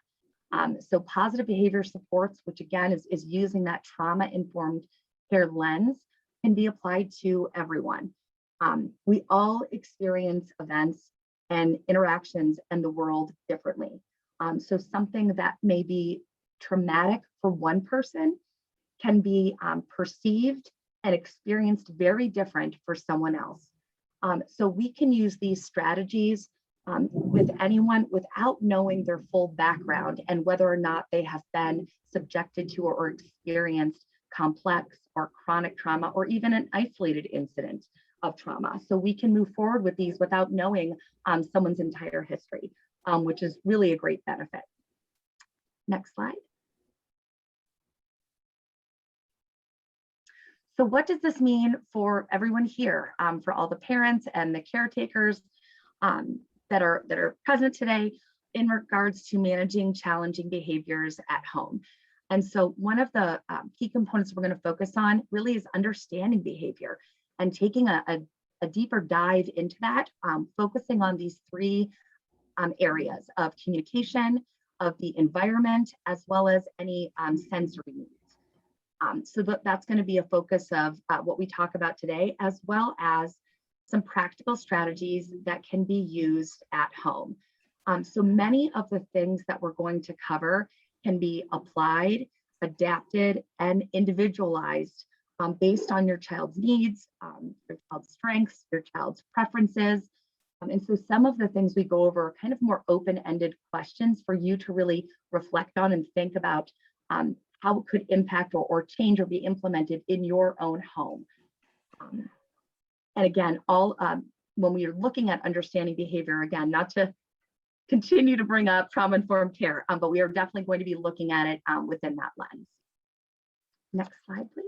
So positive behavior supports, which again is using that trauma-informed care lens, can be applied to everyone. We all experience events and interactions in the world differently. So something that may be traumatic for one person can be perceived and experienced very different for someone else. So we can use these strategies with anyone without knowing their full background and whether or not they have been subjected to or experienced complex or chronic trauma or even an isolated incident of trauma. So we can move forward with these without knowing someone's entire history, which is really a great benefit. Next slide. So what does this mean for everyone here, for all the parents and the caretakers that are present today in regards to managing challenging behaviors at home? And so one of the key components we're going to focus on really is understanding behavior and taking a deeper dive into that, focusing on these 3 areas of communication, of the environment, as well as any sensory needs. So that's going to be a focus of what we talk about today, as well as some practical strategies that can be used at home. So many of the things that we're going to cover can be applied, adapted, and individualized based on your child's needs, your child's strengths, your child's preferences. And so some of the things we go over are kind of more open-ended questions for you to really reflect on and think about how it could impact or change or be implemented in your own home. And again, when we are looking at understanding behavior, again, not to continue to bring up trauma-informed care, but we are definitely going to be looking at it within that lens. Next slide, please.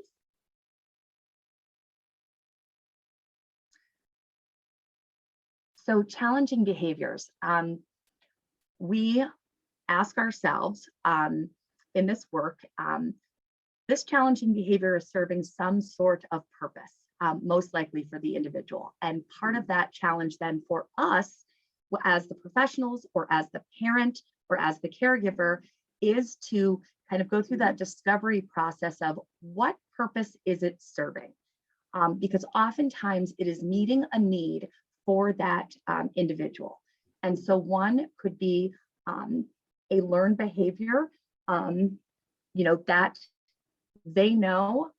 So challenging behaviors. We ask ourselves in this work, this challenging behavior is serving some sort of purpose, most likely for the individual. And part of that challenge then for us as the professionals or as the parent or as the caregiver is to kind of go through that discovery process of what purpose is it serving? Because oftentimes it is meeting a need for that individual. And so one could be a learned behavior, that they know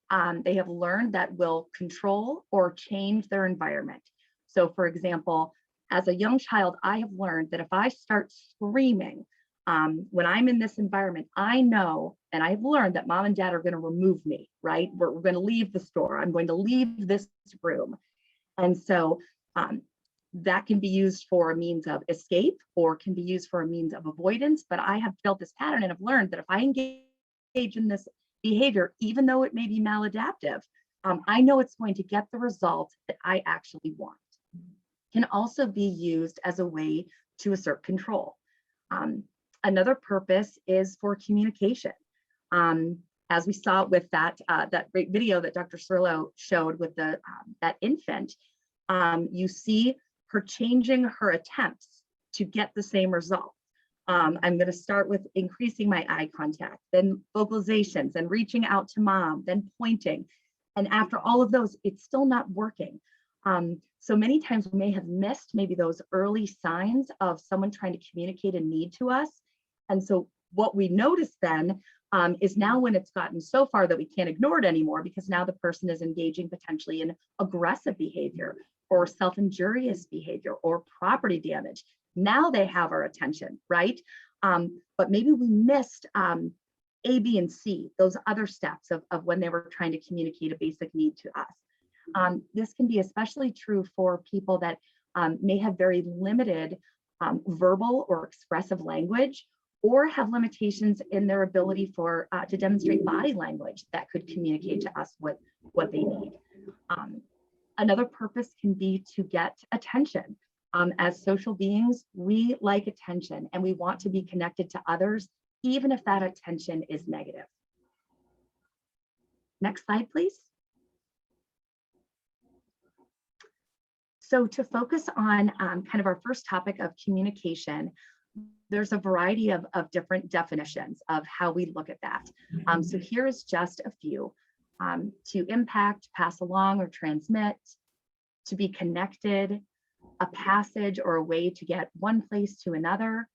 they have learned that will control or change their environment. So for example, as a young child, I have learned that if I start screaming when I'm in this environment, I know, and I've learned that mom and dad are going to remove me, right? We're going to leave the store. I'm going to leave this room. And so that can be used for a means of escape or can be used for a means of avoidance. But I have built this pattern and have learned that if I engage in this behavior, even though it may be maladaptive, I know it's going to get the result that I actually want. Can also be used as a way to assert control. Another purpose is for communication. As we saw with that great video that Dr. Cirillo showed with that infant, you see her changing her attempts to get the same result. I'm going to start with increasing my eye contact, then vocalizations, and reaching out to mom, then pointing. And after all of those, it's still not working. So many times we may have missed maybe those early signs of someone trying to communicate a need to us. And so what we notice then is now when it's gotten so far that we can't ignore it anymore, because now the person is engaging potentially in aggressive behavior or self-injurious behavior or property damage. Now they have our attention, right? But maybe we missed A, B, and C, those other steps of when they were trying to communicate a basic need to us. This can be especially true for people that may have very limited verbal or expressive language, or have limitations in their ability to demonstrate body language that could communicate to us what they need. Another purpose can be to get attention. As social beings, we like attention and we want to be connected to others, even if that attention is negative. Next slide, please. So to focus on kind of our first topic of communication, there's a variety of different definitions of how we look at that. So here is just a few. To impact, pass along, or transmit, to be connected, a passage or a way to get one place to another.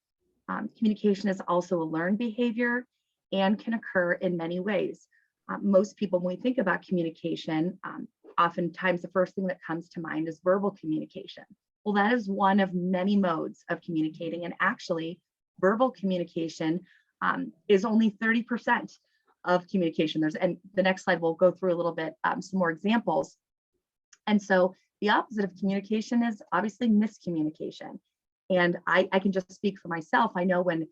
Communication is also a learned behavior and can occur in many ways. Most people, when we think about communication, oftentimes the first thing that comes to mind is verbal communication. Well, that is one of many modes of communicating, and actually verbal communication is only 30% of communication. And the next slide will go through a little bit, some more examples. And so the opposite of communication is obviously miscommunication. And I can just speak for myself. I know when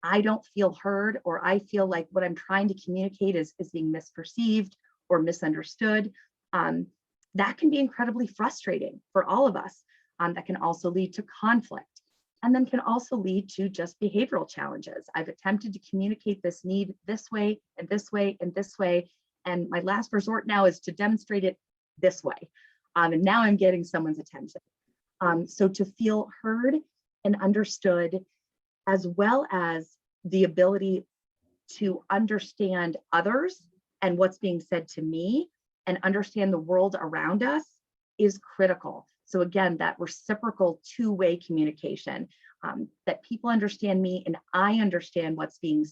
I don't feel heard, or I feel like what I'm trying to communicate is being misperceived or misunderstood, that can be incredibly frustrating for all of us. That can also lead to conflict, and then can also lead to just behavioral challenges. I've attempted to communicate this need this way and this way and this way, and my last resort now is to demonstrate it this way. And now I'm getting someone's attention. So to feel heard and understood, as well as the ability to understand others and what's being said to me and understand the world around us, is critical. So again, that reciprocal two-way communication, that people understand me and I understand what's being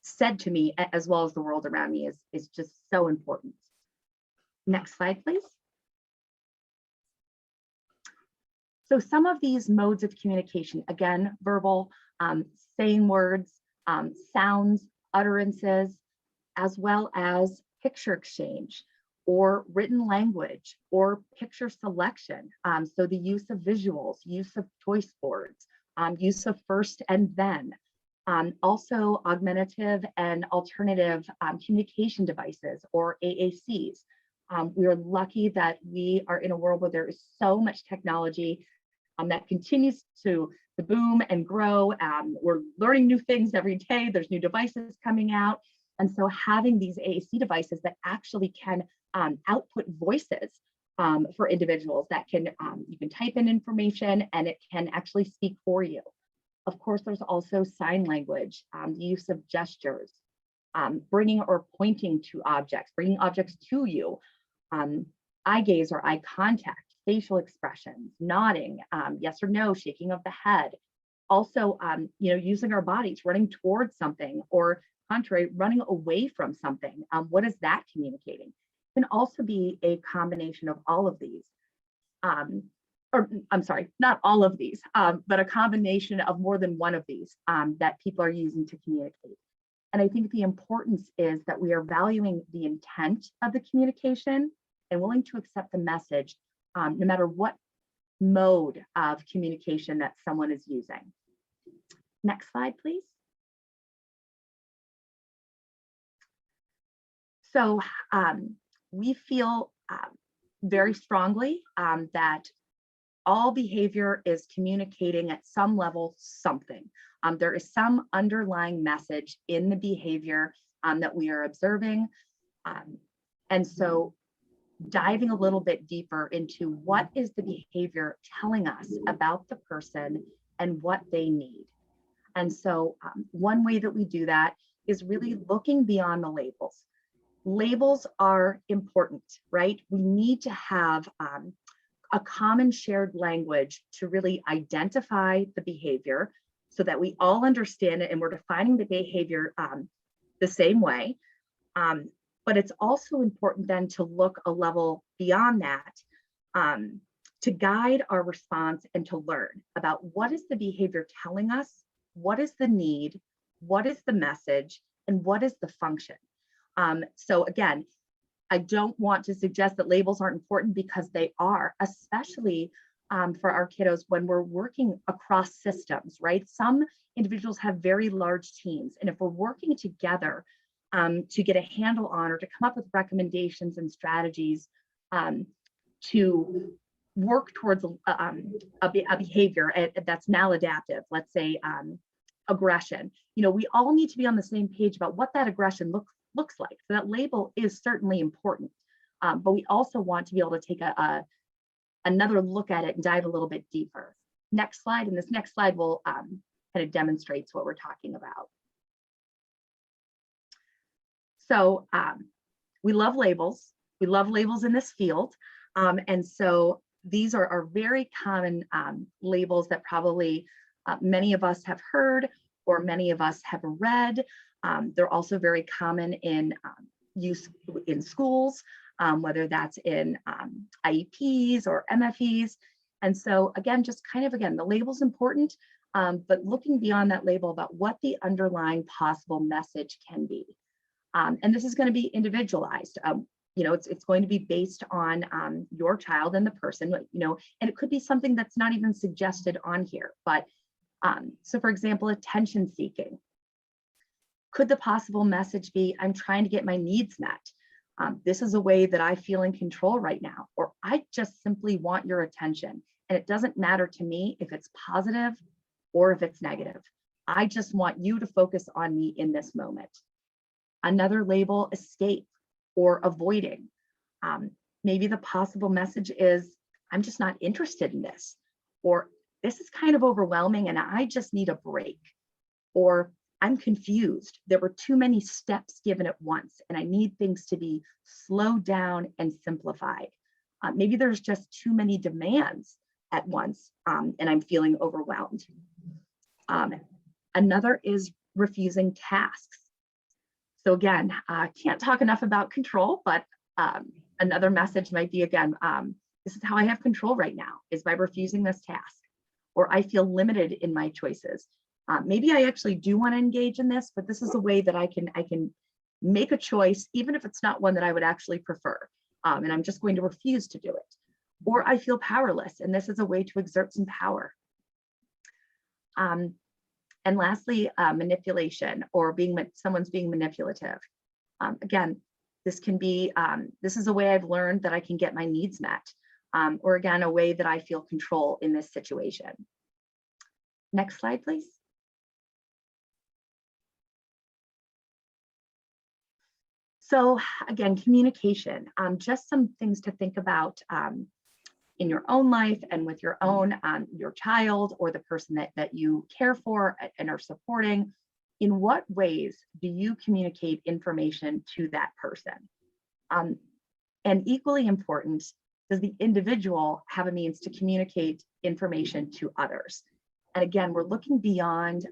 said to me, as well as the world around me, is just so important. Next slide, please. So some of these modes of communication, again, verbal, saying words, sounds, utterances, as well as picture exchange or written language or picture selection. So the use of visuals, use of choice boards, use of first and then, Also augmentative and alternative communication devices, or AACs. We are lucky that we are in a world where there is so much technology that continues to boom and grow. We're learning new things every day. There's new devices coming out. And so having these AAC devices that actually can output voices for individuals that can, you can type in information and it can actually speak for you. Of course, there's also sign language, the use of gestures, bringing or pointing to objects, bringing objects to you, eye gaze or eye contact, facial expressions, nodding, yes or no, shaking of the head. Also, using our bodies, running towards something, or contrary, running away from something. What is that communicating? It can also be a combination of all of these. Or I'm sorry, not all of these, but a combination of more than one of these that people are using to communicate. And I think the importance is that we are valuing the intent of the communication and willing to accept the message, no matter what mode of communication that someone is using. Next slide, please. So we feel very strongly that all behavior is communicating at some level something. There is some underlying message in the behavior that we are observing. And so diving a little bit deeper into what is the behavior telling us about the person and what they need. And so one way that we do that is really looking beyond the labels. Labels are important, right? We need to have a common shared language to really identify the behavior so that we all understand it and we're defining the behavior the same way. But it's also important then to look a level beyond that to guide our response and to learn about what is the behavior telling us, what is the need, what is the message, and what is the function. So again, I don't want to suggest that labels aren't important, because they are, especially for our kiddos when we're working across systems, right? Some individuals have very large teams, and if we're working together to get a handle on or to come up with recommendations and strategies to work towards a behavior that's maladaptive, let's say aggression, we all need to be on the same page about what that aggression looks like. So that label is certainly important, but we also want to be able to take another look at it and dive a little bit deeper. Next slide, and this next slide will kind of demonstrates what we're talking about. So we love labels. We love labels in this field. And so these are very common labels that probably many of us have heard or many of us have read. They're also very common in use in schools, whether that's in IEPs or MFEs. And so again, the label's important, but looking beyond that label about what the underlying possible message can be. And this is going to be individualized. It's going to be based on your child and the person, and it could be something that's not even suggested on here. But so for example, attention seeking. Could the possible message be, I'm trying to get my needs met? This is a way that I feel in control right now, or I just simply want your attention. And it doesn't matter to me if it's positive or if it's negative. I just want you to focus on me in this moment. Another label, escape or avoiding. Maybe the possible message is, I'm just not interested in this, or this is kind of overwhelming and I just need a break, or I'm confused. There were too many steps given at once and I need things to be slowed down and simplified. Maybe there's just too many demands at once and I'm feeling overwhelmed. Another is refusing tasks. So again, can't talk enough about control, but another message might be, again, this is how I have control right now, is by refusing this task, or I feel limited in my choices. Maybe I actually do want to engage in this, but this is a way that I can make a choice, even if it's not one that I would actually prefer, and I'm just going to refuse to do it. Or I feel powerless, and this is a way to exert some power. And And lastly, manipulation, or someone's being manipulative. Again, this can be, this is a way I've learned that I can get my needs met, or again, a way that I feel control in this situation. Next slide, please. So again, communication, just some things to think about in your own life and with your own, your child or the person that you care for and are supporting. In what ways do you communicate information to that person? And equally important, does the individual have a means to communicate information to others? And again, we're looking beyond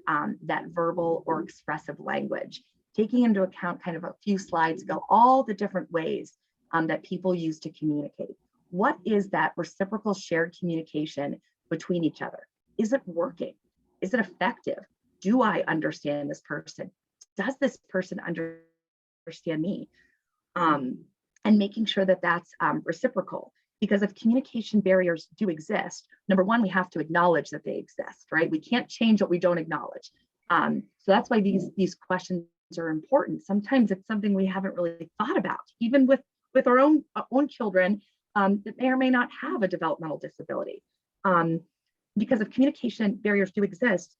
that verbal or expressive language, taking into account kind of a few slides ago, all the different ways that people use to communicate. What is that reciprocal shared communication between each other? Is it working? Is it effective? Do I understand this person? Does this person understand me? And making sure that that's reciprocal. Because if communication barriers do exist, number one, we have to acknowledge that they exist, right? We can't change what we don't acknowledge. So that's why these questions are important. Sometimes it's something we haven't really thought about, even with our own children that may or may not have a developmental disability. Because if communication barriers do exist,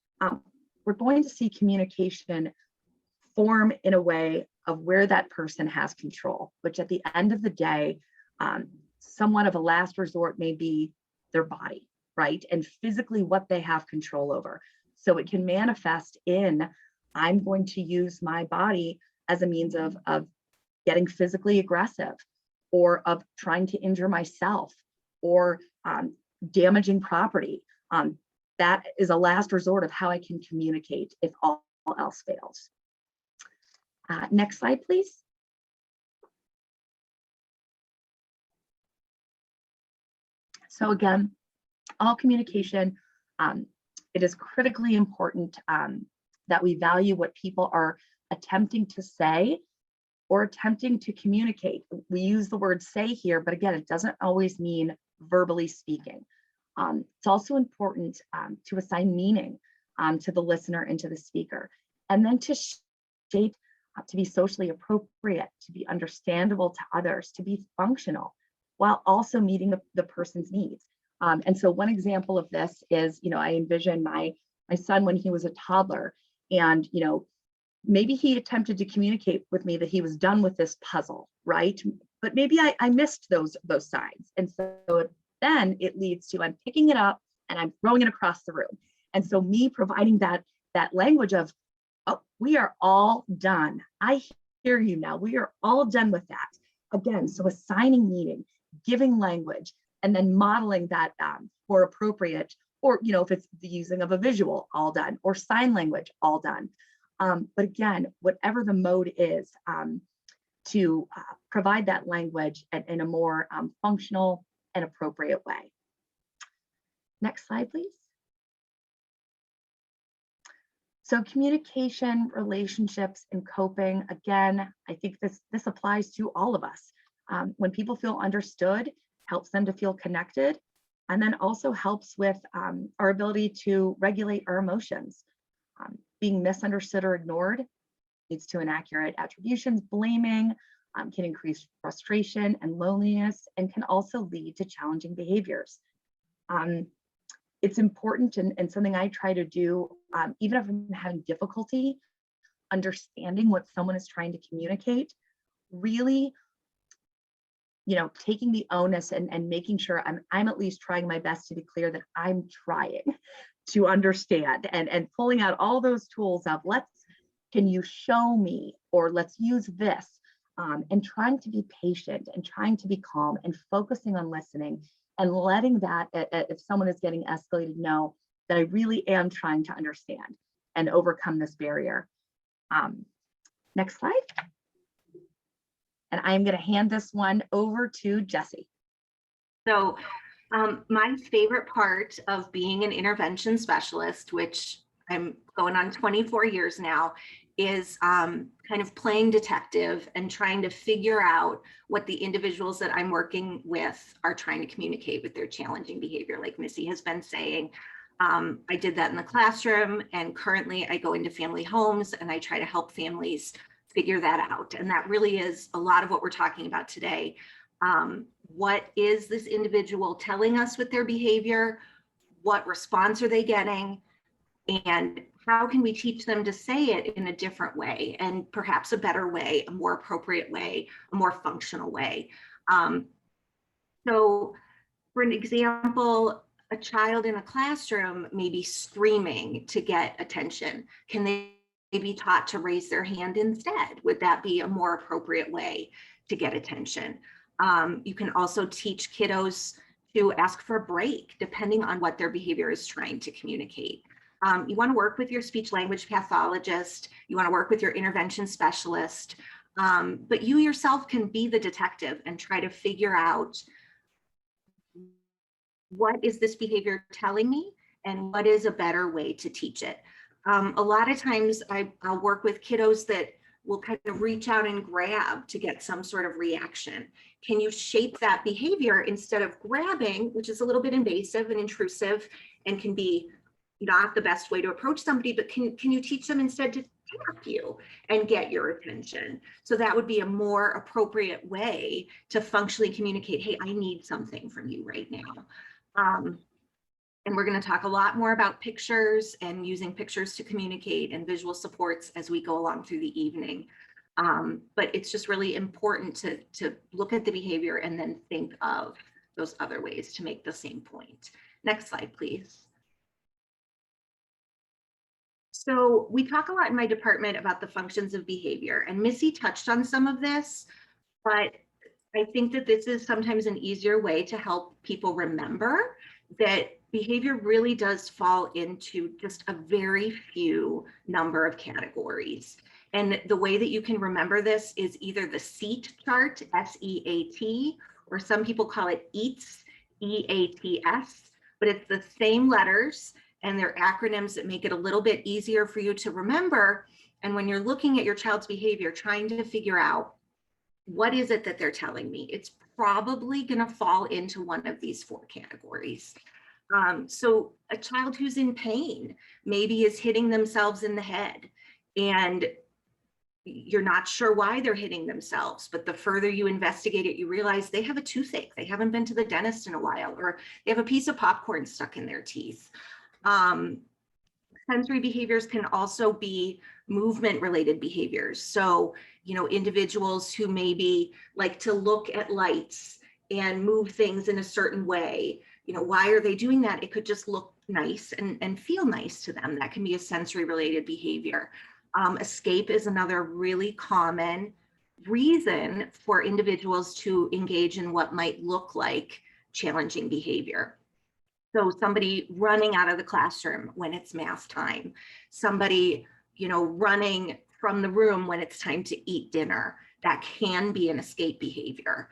we're going to see communication form in a way of where that person has control, which at the end of the day, somewhat of a last resort may be their body, right? And physically what they have control over. So it can manifest in, I'm going to use my body as a means of getting physically aggressive, or of trying to injure myself, or damaging property. That is a last resort of how I can communicate if all else fails. Next slide, please. So again, all communication, it is critically important that we value what people are attempting to say or attempting to communicate. We use the word say here, but again, it doesn't always mean verbally speaking. It's also important to assign meaning to the listener and to the speaker, and then to shape, to be socially appropriate, to be understandable to others, to be functional, while also meeting the person's needs. And so one example of this is, I envision my son when he was a toddler, and maybe he attempted to communicate with me that he was done with this puzzle, right? But maybe I missed those signs. And so then it leads to, I'm picking it up and I'm throwing it across the room. And so me providing that language of, oh, we are all done. I hear you now. We are all done with that. Again, so assigning meaning, giving language, and then modeling that for appropriate, or if it's the using of a visual, all done, or sign language, all done. But again, whatever the mode is, to provide that language in a more functional and appropriate way. Next slide, please. So communication, relationships, and coping, again, I think this applies to all of us. When people feel understood, helps them to feel connected, and then also helps with our ability to regulate our emotions. Being misunderstood or ignored leads to inaccurate attributions, blaming, can increase frustration and loneliness, and can also lead to challenging behaviors. It's important, and something I try to do, even if I'm having difficulty understanding what someone is trying to communicate, really, taking the onus and making sure I'm at least trying my best to be clear that I'm trying to understand, and pulling out all those tools of can you show me, or let's use this, and trying to be patient and trying to be calm and focusing on listening and letting that, if someone is getting escalated, know that I really am trying to understand and overcome this barrier. Next slide. And I'm going to hand this one over to Jessie. So my favorite part of being an intervention specialist, which I'm going on 24 years now, is kind of playing detective and trying to figure out what the individuals that I'm working with are trying to communicate with their challenging behavior, like Missy has been saying. I did that in the classroom, and currently I go into family homes and I try to help families figure that out. And that really is a lot of what we're talking about today. What is this individual telling us with their behavior? What response are they getting? And how can we teach them to say it in a different way, and perhaps a better way, a more appropriate way, a more functional way? So for an example, a child in a classroom may be screaming to get attention. Can they be taught to raise their hand instead? Would that be a more appropriate way to get attention? You can also teach kiddos to ask for a break, depending on what their behavior is trying to communicate. You want to work with your speech language pathologist. You want to work with your intervention specialist, but you yourself can be the detective and try to figure out, what is this behavior telling me, and what is a better way to teach it? A lot of times I'll work with kiddos that will kind of reach out and grab to get some sort of reaction. Can you shape that behavior instead of grabbing, which is a little bit invasive and intrusive and can be not the best way to approach somebody, but can you teach them instead to tap you and get your attention? So that would be a more appropriate way to functionally communicate, hey, I need something from you right now. And we're going to talk a lot more about pictures and using pictures to communicate and visual supports as we go along through the evening. But it's just really important to look at the behavior and then think of those other ways to make the same point. Next slide, please. So we talk a lot in my department about the functions of behavior, and Missy touched on some of this, but I think that this is sometimes an easier way to help people remember that behavior really does fall into just a very few number of categories. And the way that you can remember this is either the SEAT chart, S-E-A-T, or some people call it EATS, E-A-T-S, but it's the same letters and they're acronyms that make it a little bit easier for you to remember. And when you're looking at your child's behavior, trying to figure out, what is it that they're telling me? It's probably going to fall into one of these four categories. So a child who's in pain maybe is hitting themselves in the head, and you're not sure why they're hitting themselves, but the further you investigate it, you realize they have a toothache. They haven't been to the dentist in a while, or they have a piece of popcorn stuck in their teeth. Sensory behaviors can also be movement related behaviors. So, individuals who maybe like to look at lights and move things in a certain way, why are they doing that? It could just look nice and feel nice to them. That can be a sensory related behavior. Escape is another really common reason for individuals to engage in what might look like challenging behavior. So somebody running out of the classroom when it's math time, somebody, running from the room when it's time to eat dinner, that can be an escape behavior.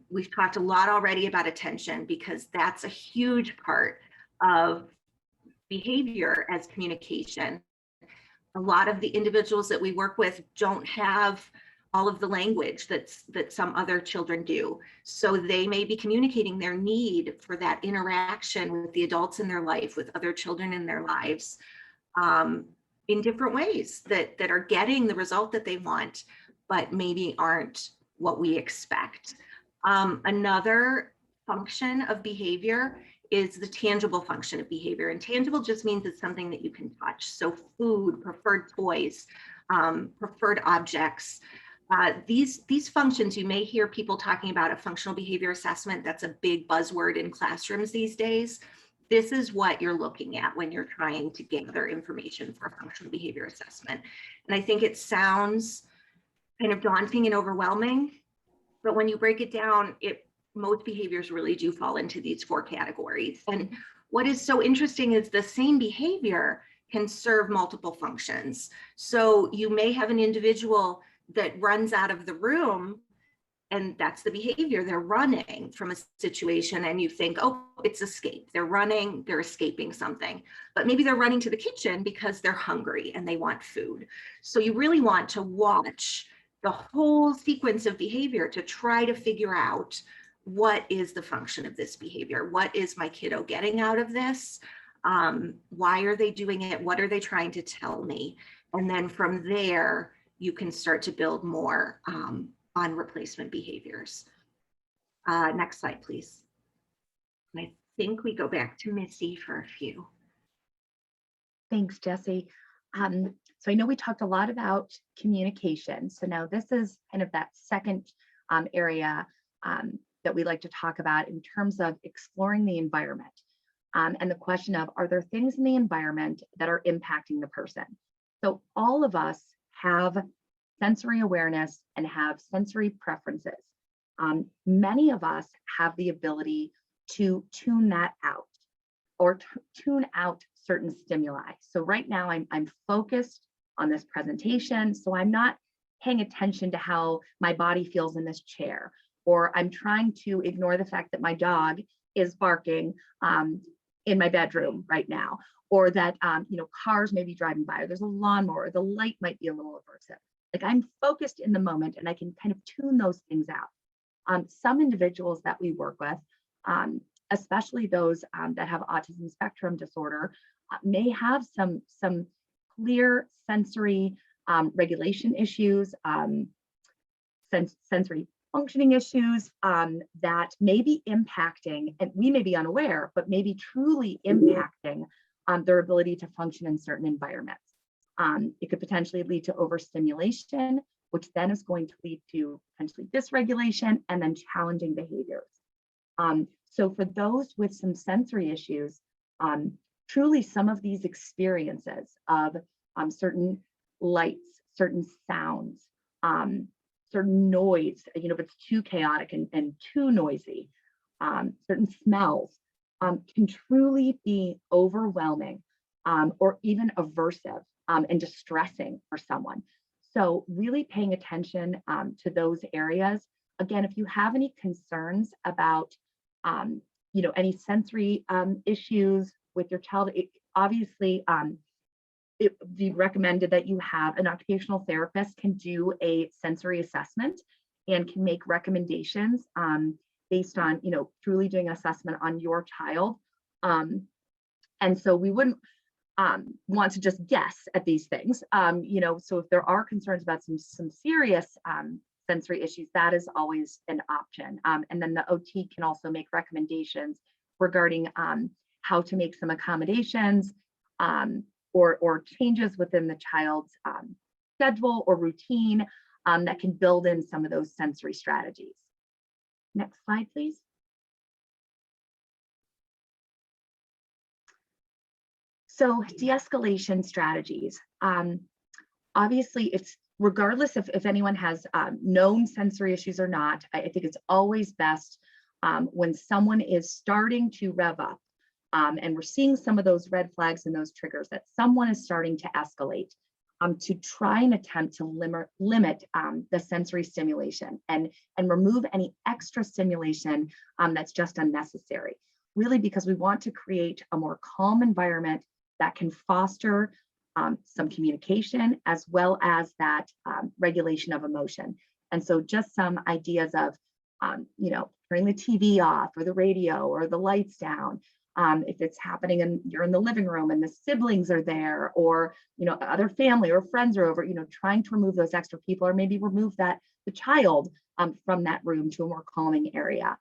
We've talked a lot already about attention, because that's a huge part of behavior as communication. A lot of the individuals that we work with don't have all of the language that some other children do. So they may be communicating their need for that interaction with the adults in their life, with other children in their lives, in different ways that are getting the result that they want, but maybe aren't what we expect. Another function of behavior is the tangible function of behavior. And tangible just means it's something that you can touch. So food, preferred toys, preferred objects. These functions, you may hear people talking about a functional behavior assessment. That's a big buzzword in classrooms these days. This is what you're looking at when you're trying to gather information for a functional behavior assessment. And I think it sounds kind of daunting and overwhelming, but when you break it down, most behaviors really do fall into these four categories. And what is so interesting is the same behavior can serve multiple functions. So you may have an individual that runs out of the room, and that's the behavior. They're running from a situation, and you think, oh, it's escape. They're running, they're escaping something. But maybe they're running to the kitchen because they're hungry and they want food. So you really want to watch the whole sequence of behavior to try to figure out, what is the function of this behavior? What is my kiddo getting out of this? Why are they doing it? What are they trying to tell me? And then from there, you can start to build more on replacement behaviors. Next slide, please. And I think we go back to Missy for a few. Thanks, Jessie. So I know we talked a lot about communication. So now this is kind of that second area that we like to talk about in terms of exploring the environment. And the question of, are there things in the environment that are impacting the person? So all of us have sensory awareness and have sensory preferences. Many of us have the ability to tune that out or tune out certain stimuli. So right now I'm focused on this presentation, so I'm not paying attention to how my body feels in this chair, or I'm trying to ignore the fact that my dog is barking in my bedroom right now, or that cars may be driving by, or there's a lawnmower, the light might be a little aversive. Like, I'm focused in the moment and I can kind of tune those things out. Some individuals that we work with, especially those that have autism spectrum disorder, may have some clear sensory regulation issues, sensory functioning issues that may be impacting, and we may be unaware, but may be truly impacting their ability to function in certain environments. It could potentially lead to overstimulation, which then is going to lead to potentially dysregulation and then challenging behaviors. So for those with some sensory issues, truly some of these experiences of certain lights, certain sounds, certain noise, if it's too chaotic and too noisy, certain smells can truly be overwhelming or even aversive and distressing for someone. So really paying attention to those areas. Again, if you have any concerns about any sensory issues with your child, obviously it would be recommended that you have an occupational therapist can do a sensory assessment and can make recommendations based on truly doing assessment on your child. And so we wouldn't want to just guess at these things. So if there are concerns about some serious sensory issues, that is always an option. And then the OT can also make recommendations regarding how to make some accommodations or changes within the child's schedule or routine that can build in some of those sensory strategies. Next slide, please. So de-escalation strategies. Obviously, it's regardless if anyone has known sensory issues or not, I think it's always best when someone is starting to rev up and we're seeing some of those red flags and those triggers that someone is starting to escalate, to try and attempt to limit the sensory stimulation and remove any extra stimulation that's just unnecessary. Really, because we want to create a more calm environment that can foster some communication as well as that regulation of emotion. And so just some ideas of, turning the TV off or the radio or the lights down. If it's happening and you're in the living room and the siblings are there, or other family or friends are over, trying to remove those extra people, or maybe remove the child from that room to a more calming area.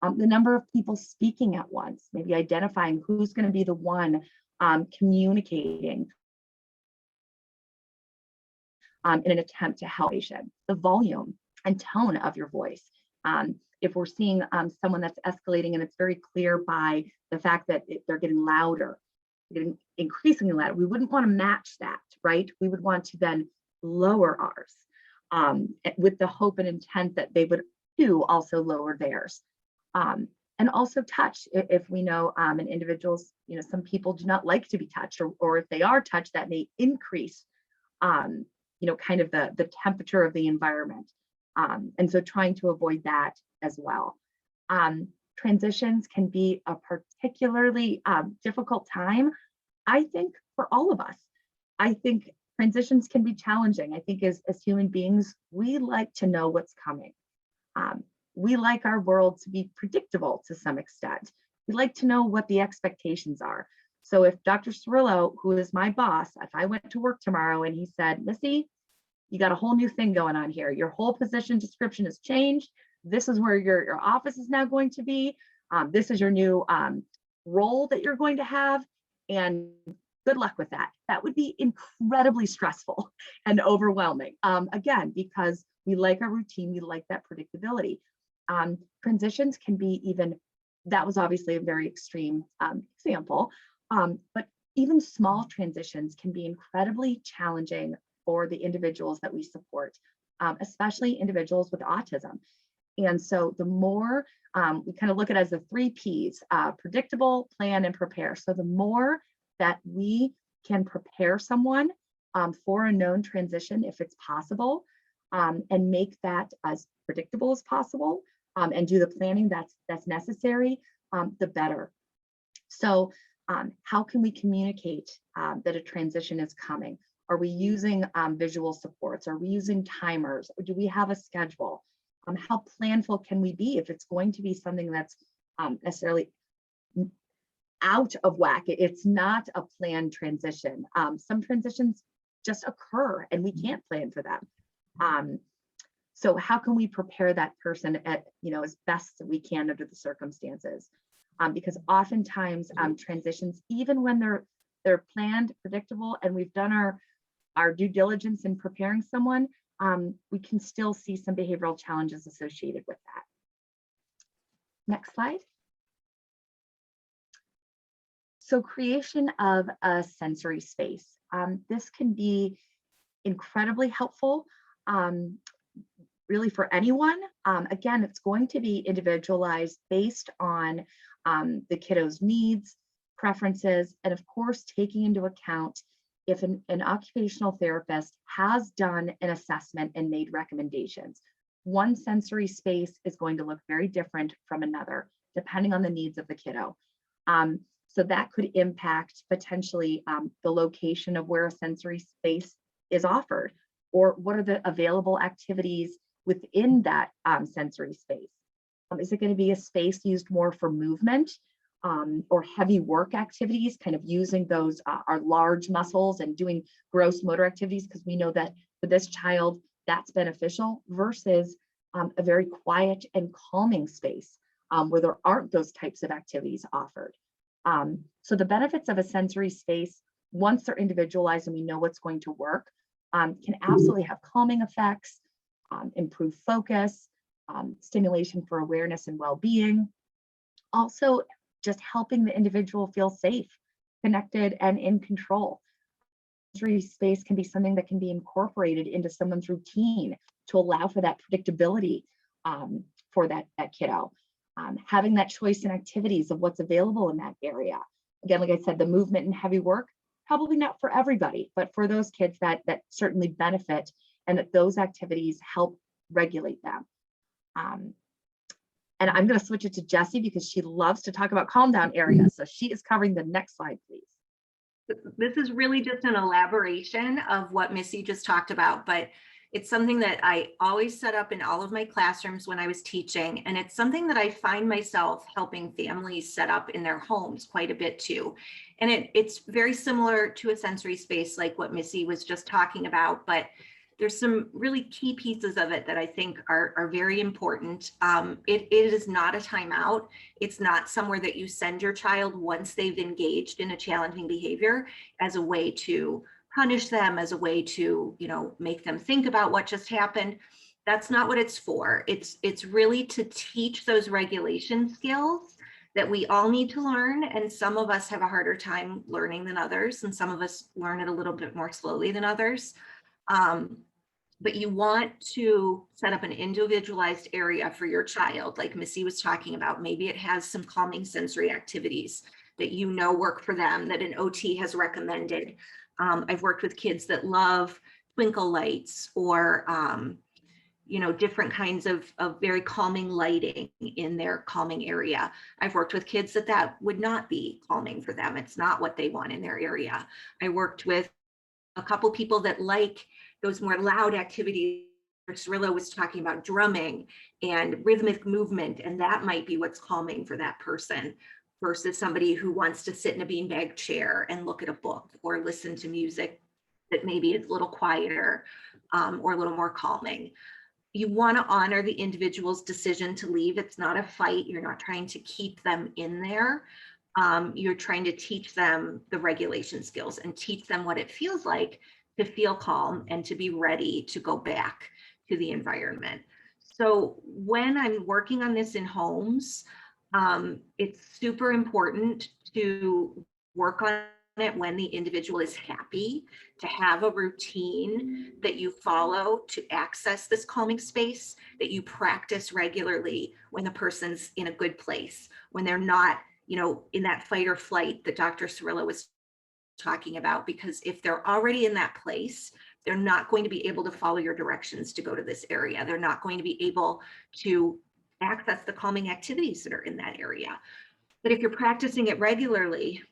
The number of people speaking at once, maybe identifying who's going to be the one communicating in an attempt to help patient. The volume and tone of your voice. If we're seeing someone that's escalating and it's very clear by the fact that they're getting louder, getting increasingly louder, we wouldn't want to match that, right? We would want to then lower ours with the hope and intent that they would too also lower theirs. And also touch, if we know in individuals, some people do not like to be touched, or if they are touched, that may increase, kind of the temperature of the environment. And so trying to avoid that as well. Transitions can be a particularly difficult time, I think, for all of us. I think transitions can be challenging. I think as human beings, we like to know what's coming. We like our world to be predictable to some extent. We like to know what the expectations are. So if Dr. Cirillo, who is my boss, if I went to work tomorrow and he said, Missy, you got a whole new thing going on here. Your whole position description has changed. This is where your office is now going to be. This is your new role that you're going to have. And good luck with that. That would be incredibly stressful and overwhelming. Again, because we like our routine, we like that predictability. Transitions can be even, that was obviously a very extreme example, but even small transitions can be incredibly challenging for the individuals that we support, especially individuals with autism. And so the more we kind of look at it as the 3 Ps, predictable, plan, and prepare. So the more that we can prepare someone for a known transition, if it's possible, and make that as predictable as possible, and do the planning that's necessary, the better. So how can we communicate that a transition is coming? Are we using visual supports? Are we using timers? Or do we have a schedule? How planful can we be if it's going to be something that's necessarily out of whack? It's not a planned transition. Some transitions just occur and we can't plan for them. So how can we prepare that person at, as best that we can under the circumstances? Because oftentimes transitions, even when they're planned, predictable, and we've done our due diligence in preparing someone, we can still see some behavioral challenges associated with that. Next slide. So creation of a sensory space. This can be incredibly helpful, really for anyone. Again, it's going to be individualized based on the kiddo's needs, preferences, and of course, taking into account if an occupational therapist has done an assessment and made recommendations. One sensory space is going to look very different from another, depending on the needs of the kiddo. So that could impact potentially the location of where a sensory space is offered, or what are the available activities within that sensory space. Is it going to be a space used more for movement or heavy work activities, kind of using those our large muscles and doing gross motor activities, because we know that for this child that's beneficial, versus a very quiet and calming space where there aren't those types of activities offered. So the benefits of a sensory space, once they're individualized and we know what's going to work, can absolutely have calming effects, improve focus, stimulation for awareness and well-being. Also, just helping the individual feel safe, connected, and in control. Sensory space can be something that can be incorporated into someone's routine to allow for that predictability for that kiddo. Having that choice in activities of what's available in that area. Again, like I said, the movement and heavy work, probably not for everybody, but for those kids that certainly benefit and that those activities help regulate them. And I'm going to switch it to Jessie because she loves to talk about calm down areas. So she is covering the next slide, please. This is really just an elaboration of what Missy just talked about, but it's something that I always set up in all of my classrooms when I was teaching. And it's something that I find myself helping families set up in their homes quite a bit too. And it's very similar to a sensory space like what Missy was just talking about, but there's some really key pieces of it that I think are very important. It is not a timeout. It's not somewhere that you send your child once they've engaged in a challenging behavior as a way to punish them, as a way to, make them think about what just happened. That's not what it's for. It's really to teach those regulation skills that we all need to learn. And some of us have a harder time learning than others, and some of us learn it a little bit more slowly than others. But you want to set up an individualized area for your child, like Missy was talking about. Maybe it has some calming sensory activities that work for them, that an OT has recommended. I've worked with kids that love twinkle lights or, different kinds of very calming lighting in their calming area. I've worked with kids that would not be calming for them. It's not what they want in their area. I worked with a couple people that like those more loud activities. Cirillo was talking about drumming and rhythmic movement, and that might be what's calming for that person. versus somebody who wants to sit in a beanbag chair and look at a book or listen to music that maybe is a little quieter or a little more calming. You want to honor the individual's decision to leave. It's not a fight. You're not trying to keep them in there. You're trying to teach them the regulation skills and teach them what it feels like to feel calm and to be ready to go back to the environment. So when I'm working on this in homes, it's super important to work on it when the individual is happy, to have a routine that you follow to access this calming space, that you practice regularly when the person's in a good place, when they're not, in that fight or flight that Dr. Cirillo was talking about. Because if they're already in that place, they're not going to be able to follow your directions to go to this area. They're not going to be able to access the calming activities that are in that area. But if you're practicing it regularly,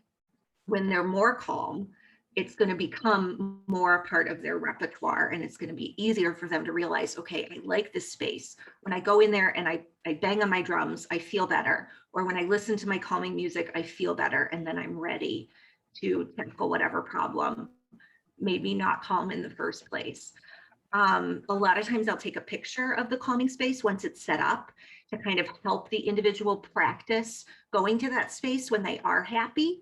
when they're more calm, it's going to become more a part of their repertoire, and it's going to be easier for them to realize, okay, I like this space. When I go in there and I bang on my drums, I feel better. Or when I listen to my calming music, I feel better. And then I'm ready to tackle whatever problem made me not calm in the first place. A lot of times I'll take a picture of the calming space once it's set up to kind of help the individual practice going to that space when they are happy.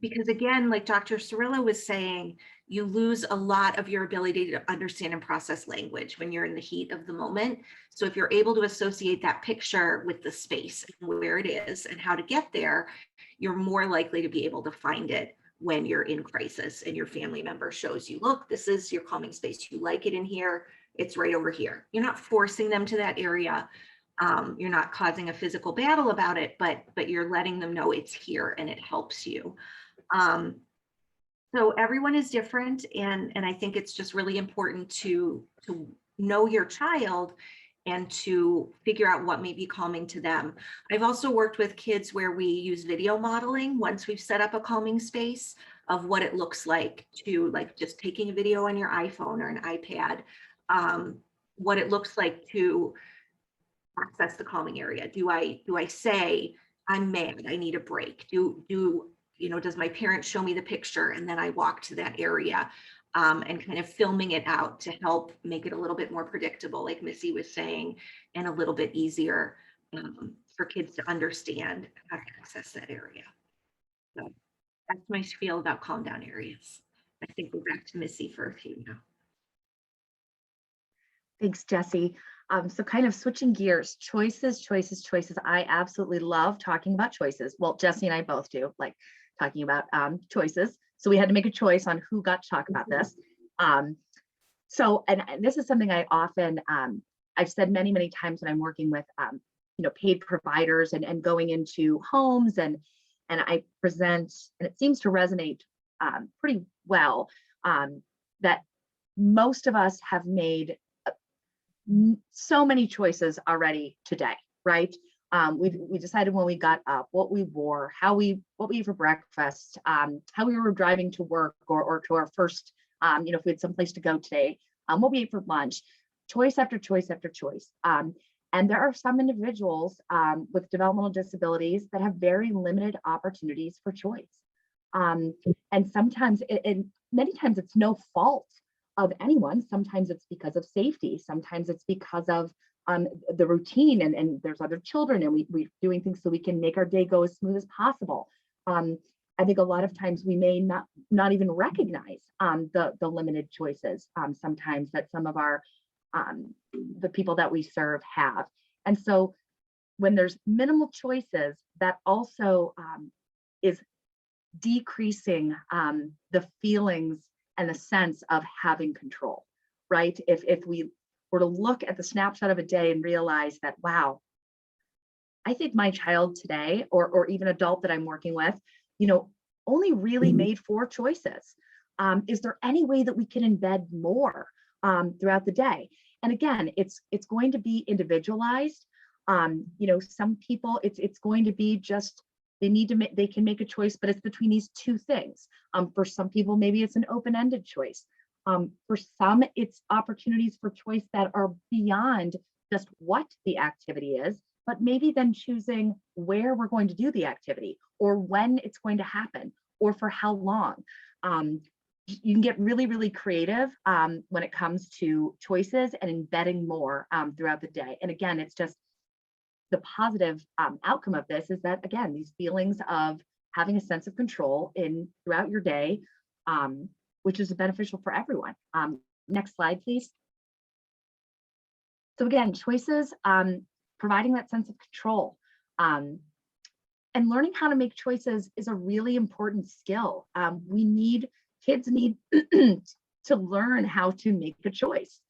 Because again, like Dr. Cirillo was saying, you lose a lot of your ability to understand and process language when you're in the heat of the moment. So if you're able to associate that picture with the space and where it is and how to get there, you're more likely to be able to find it when you're in crisis and your family member shows you, look, this is your calming space. You like it in here. It's right over here. You're not forcing them to that area. You're not causing a physical battle about it, but you're letting them know it's here and it helps you. So everyone is different, and I think it's just really important to know your child and to figure out what may be calming to them. I've also worked with kids where we use video modeling once we've set up a calming space of what it looks like to, like, just taking a video on your iPhone or an iPad, what it looks like to access the calming area. Do I say, I'm mad, I need a break? Does my parent show me the picture and then I walk to that area, and kind of filming it out to help make it a little bit more predictable, like Missy was saying, and a little bit easier for kids to understand how to access that area. So that's my spiel about calm down areas. I think we're back to Missy for a few now. Thanks, Jessie. So kind of switching gears, choices. I absolutely love talking about choices. Well, Jessie and I both do, like talking about choices. So we had to make a choice on who got to talk about this. And this is something I often, I've said many times when I'm working with, paid providers and going into homes and I present, and it seems to resonate pretty well, that most of us have made so many choices already today, right? We decided when we got up, what we wore, what we ate for breakfast, how we were driving to work or to our first, if we had someplace to go today, what we ate for lunch, choice after choice after choice. And there are some individuals with developmental disabilities that have very limited opportunities for choice. And sometimes, many times it's no fault of anyone. Sometimes it's because of safety. Sometimes it's because of the routine and there's other children and we're doing things so we can make our day go as smooth as possible. I think a lot of times we may not even recognize the limited choices sometimes that some of our the people that we serve have. And so when there's minimal choices, that also is decreasing the feelings and the sense of having control, right? If we were to look at the snapshot of a day and realize that, wow, I think my child today, or even adult that I'm working with, only really made 4 choices. Is there any way that we can embed more throughout the day? And again, it's going to be individualized. Some people, it's going to be just, they can make a choice, but it's between these 2 things. For some people, maybe it's an open-ended choice. For some, it's opportunities for choice that are beyond just what the activity is, but maybe then choosing where we're going to do the activity or when it's going to happen or for how long. You can get really, really creative when it comes to choices and embedding more throughout the day. And again, it's just the positive outcome of this is that, again, these feelings of having a sense of control throughout your day, which is beneficial for everyone. Next slide, please. So again, choices, providing that sense of control. And learning how to make choices is a really important skill. Kids need to learn how to make a choice.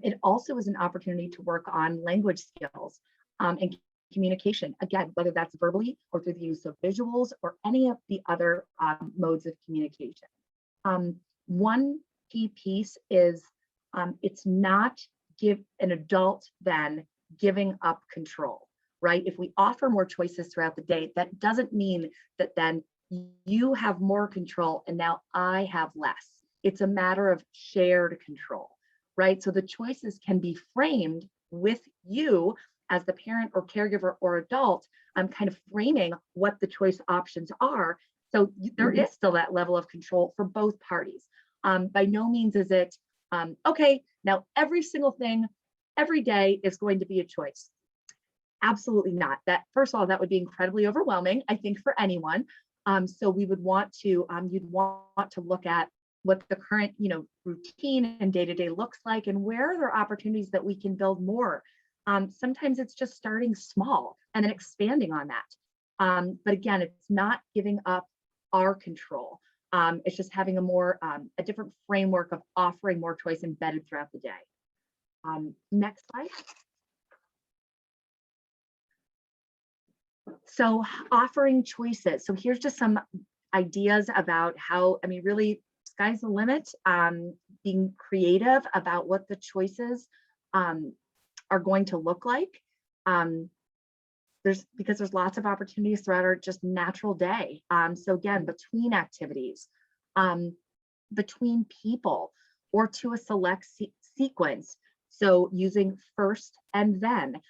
It also is an opportunity to work on language skills and communication. Again, whether that's verbally or through the use of visuals or any of the other modes of communication. One key piece is it's not give an adult then giving up control, right? If we offer more choices throughout the day, that doesn't mean that then you have more control and now I have less. It's a matter of shared control, right? So the choices can be framed with you as the parent or caregiver or adult. I'm kind of framing what the choice options are. So there is still that level of control for both parties. By no means is it, okay, now every single thing, every day is going to be a choice. Absolutely not. That, first of all, that would be incredibly overwhelming, I think, for anyone. So we would want to, you'd want to look at what the current, routine and day-to-day looks like, and where are there opportunities that we can build more. Sometimes it's just starting small and then expanding on that. But again, it's not giving up our control. It's just having a different framework of offering more choice embedded throughout the day. Next slide. So offering choices. So here's just some ideas about how, really, sky's the limit. Being creative about what the choices are going to look like. Because there's lots of opportunities throughout our just natural day. So again, between activities, between people, or to a select sequence. So using first and then,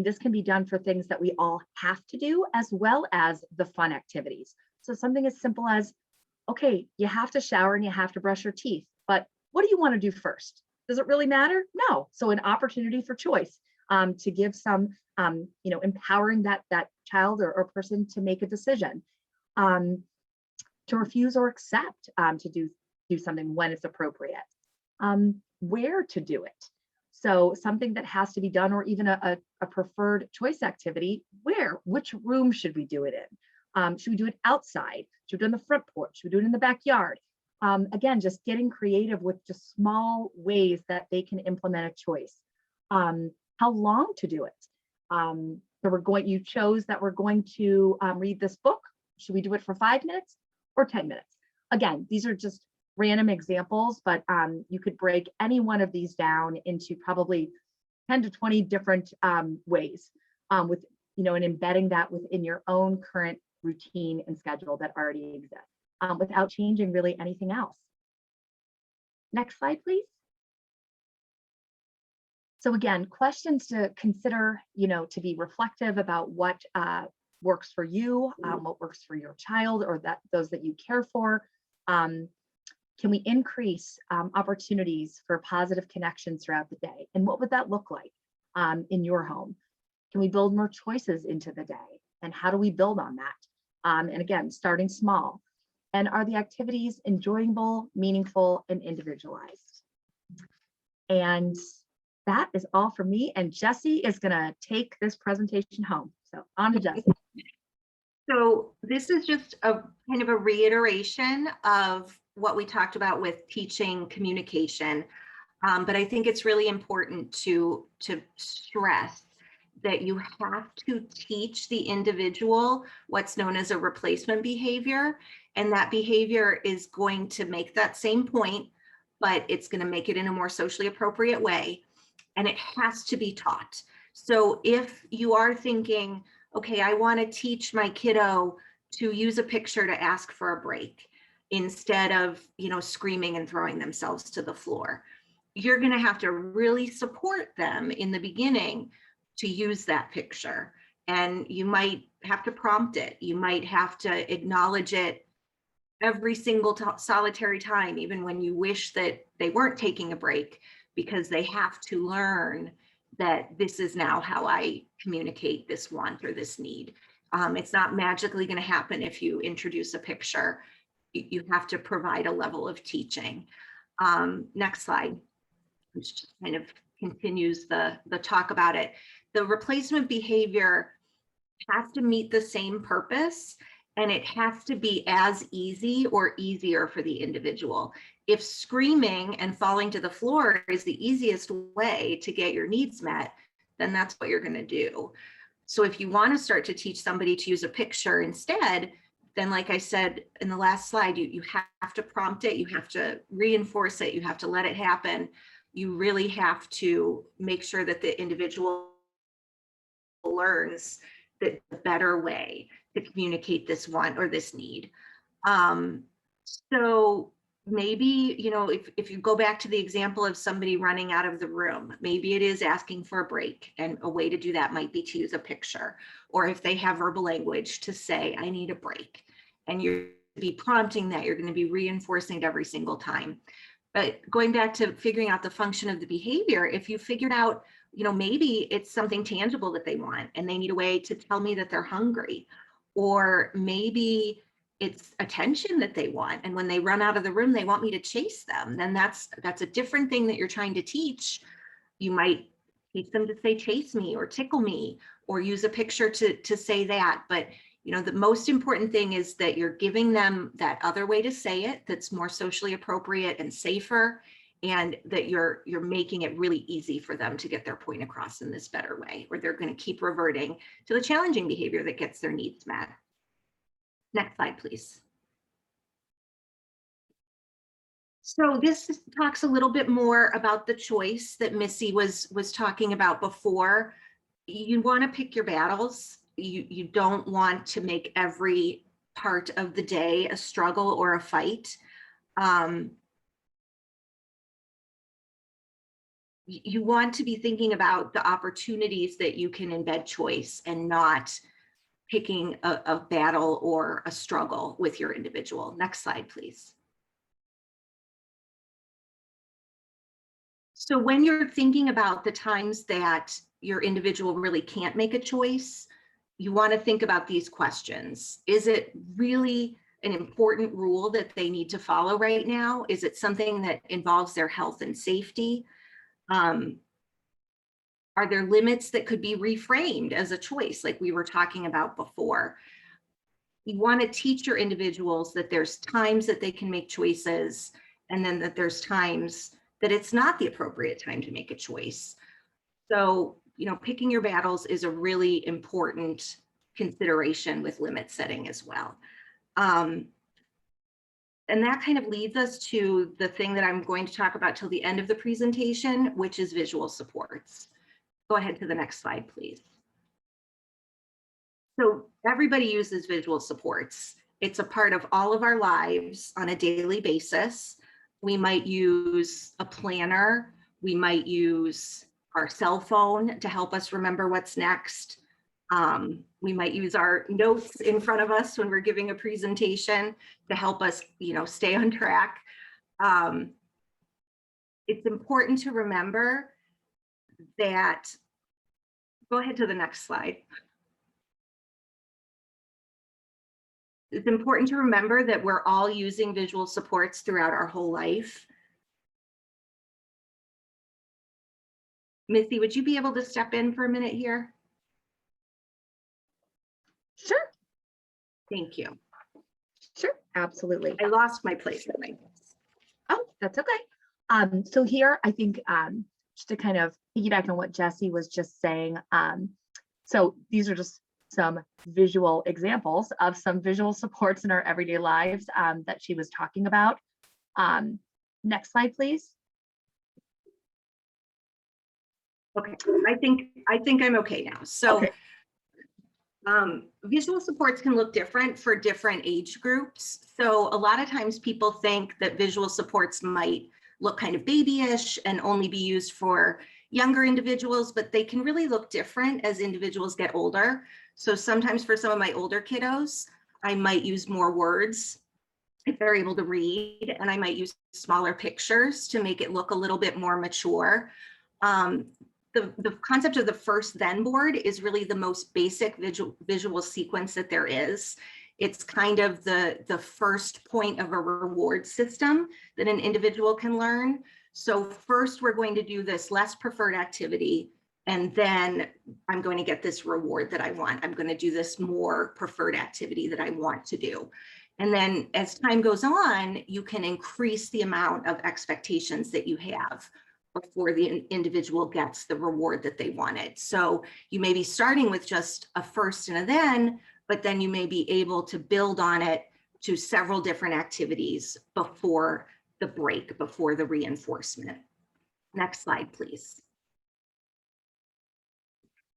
this can be done for things that we all have to do, as well as the fun activities. So something as simple as, okay, you have to shower and you have to brush your teeth, but what do you want to do first? Does it really matter? No. So an opportunity for choice, to give some, empowering that child or person to make a decision, to refuse or accept, to do something when it's appropriate, where to do it. So something that has to be done, or even a preferred choice activity, which room should we do it in? Should we do it outside? Should we do it in the front porch? Should we do it in the backyard? Again, just getting creative with just small ways that they can implement a choice. How long to do it? So you chose that we're going to read this book. Should we do it for 5 minutes or 10 minutes? Again, these are just random examples, but you could break any one of these down into probably 10 to 20 different ways, with, and embedding that within your own current routine and schedule that already exists, without changing really anything else. Next slide, please. So again, questions to consider, to be reflective about what works for you, what works for your child, or those that you care for. Can we increase opportunities for positive connections throughout the day? And what would that look like in your home? Can we build more choices into the day? And how do we build on that? And again, starting small. And are the activities enjoyable, meaningful, and individualized? And that is all for me. And Jessie is going to take this presentation home. So on to Jessie. So this is just a kind of a reiteration of what we talked about with teaching communication. But I think it's really important to stress that you have to teach the individual what's known as a replacement behavior. And that behavior is going to make that same point, but it's going to make it in a more socially appropriate way. And it has to be taught. So if you are thinking, okay, I want to teach my kiddo to use a picture to ask for a break instead of, screaming and throwing themselves to the floor, you're going to have to really support them in the beginning to use that picture. And you might have to prompt it. You might have to acknowledge it every single solitary time, even when you wish that they weren't taking a break, because they have to learn that this is now how I communicate this want or this need. It's not magically going to happen if you introduce a picture. You have to provide a level of teaching. Next slide, which just kind of continues the talk about it. The replacement behavior has to meet the same purpose, and it has to be as easy or easier for the individual. If screaming and falling to the floor is the easiest way to get your needs met, then that's what you're going to do. So if you want to start to teach somebody to use a picture instead, then like I said in the last slide, you have to prompt it, you have to reinforce it, you have to let it happen. You really have to make sure that the individual learns the better way to communicate this want or this need. So maybe, you know, if you go back to the example of somebody running out of the room, maybe it is asking for a break, and a way to do that might be to use a picture, or if they have verbal language, to say, I need a break. And you're going to be prompting that, you're going to be reinforcing it every single time. But going back to figuring out the function of the behavior, if you figured out, you know, maybe it's something tangible that they want and they need a way to tell me that they're hungry, or maybe it's attention that they want, and when they run out of the room, they want me to chase them, then that's a different thing that you're trying to teach. You might teach them to say, chase me or tickle me, or use a picture to say that. But you know, the most important thing is that you're giving them that other way to say it that's more socially appropriate and safer, and that you're making it really easy for them to get their point across in this better way, or they're going to keep reverting to the challenging behavior that gets their needs met. Next slide, please. So this talks a little bit more about the choice that Missy was talking about before. You want to pick your battles. You don't want to make every part of the day a struggle or a fight. You want to be thinking about the opportunities that you can embed choice, and not picking a battle or a struggle with your individual. Next slide, please. So when you're thinking about the times that your individual really can't make a choice, you want to think about these questions. Is it really an important rule that they need to follow right now? Is it something that involves their health and safety? Are there limits that could be reframed as a choice, like we were talking about before? You want to teach your individuals that there's times that they can make choices, and then that there's times that it's not the appropriate time to make a choice. So, you know, picking your battles is a really important consideration with limit setting as well. And that kind of leads us to the thing that I'm going to talk about till the end of the presentation, which is visual supports. Go ahead to the next slide, please. So everybody uses visual supports. It's a part of all of our lives on a daily basis. We might use a planner. We might use our cell phone to help us remember what's next. We might use our notes in front of us when we're giving a presentation to help us, you know, stay on track. It's important to remember that, go ahead to the next slide. It's important to remember that we're all using visual supports throughout our whole life. Missy, would you be able to step in for a minute here? Sure. Thank you. Sure, absolutely. I lost my place. Oh, that's okay. So here, I think just to kind of piggyback on what Jessie was just saying, so these are just some visual examples of some visual supports in our everyday lives that she was talking about. Next slide, please. Okay, I think I'm okay now. So Okay. Visual supports can look different for different age groups. So a lot of times people think that visual supports might look kind of babyish and only be used for younger individuals, but they can really look different as individuals get older. So sometimes for some of my older kiddos, I might use more words if they're able to read, and I might use smaller pictures to make it look a little bit more mature. The concept of the first then board is really the most basic visual sequence that there is. It's kind of the first point of a reward system that an individual can learn. So first we're going to do this less preferred activity, and then I'm going to get this reward that I want. I'm going to do this more preferred activity that I want to do. And then as time goes on, you can increase the amount of expectations that you have before the individual gets the reward that they wanted. So you may be starting with just a first and a then, but then you may be able to build on it to several different activities before the break, before the reinforcement. Next slide, please.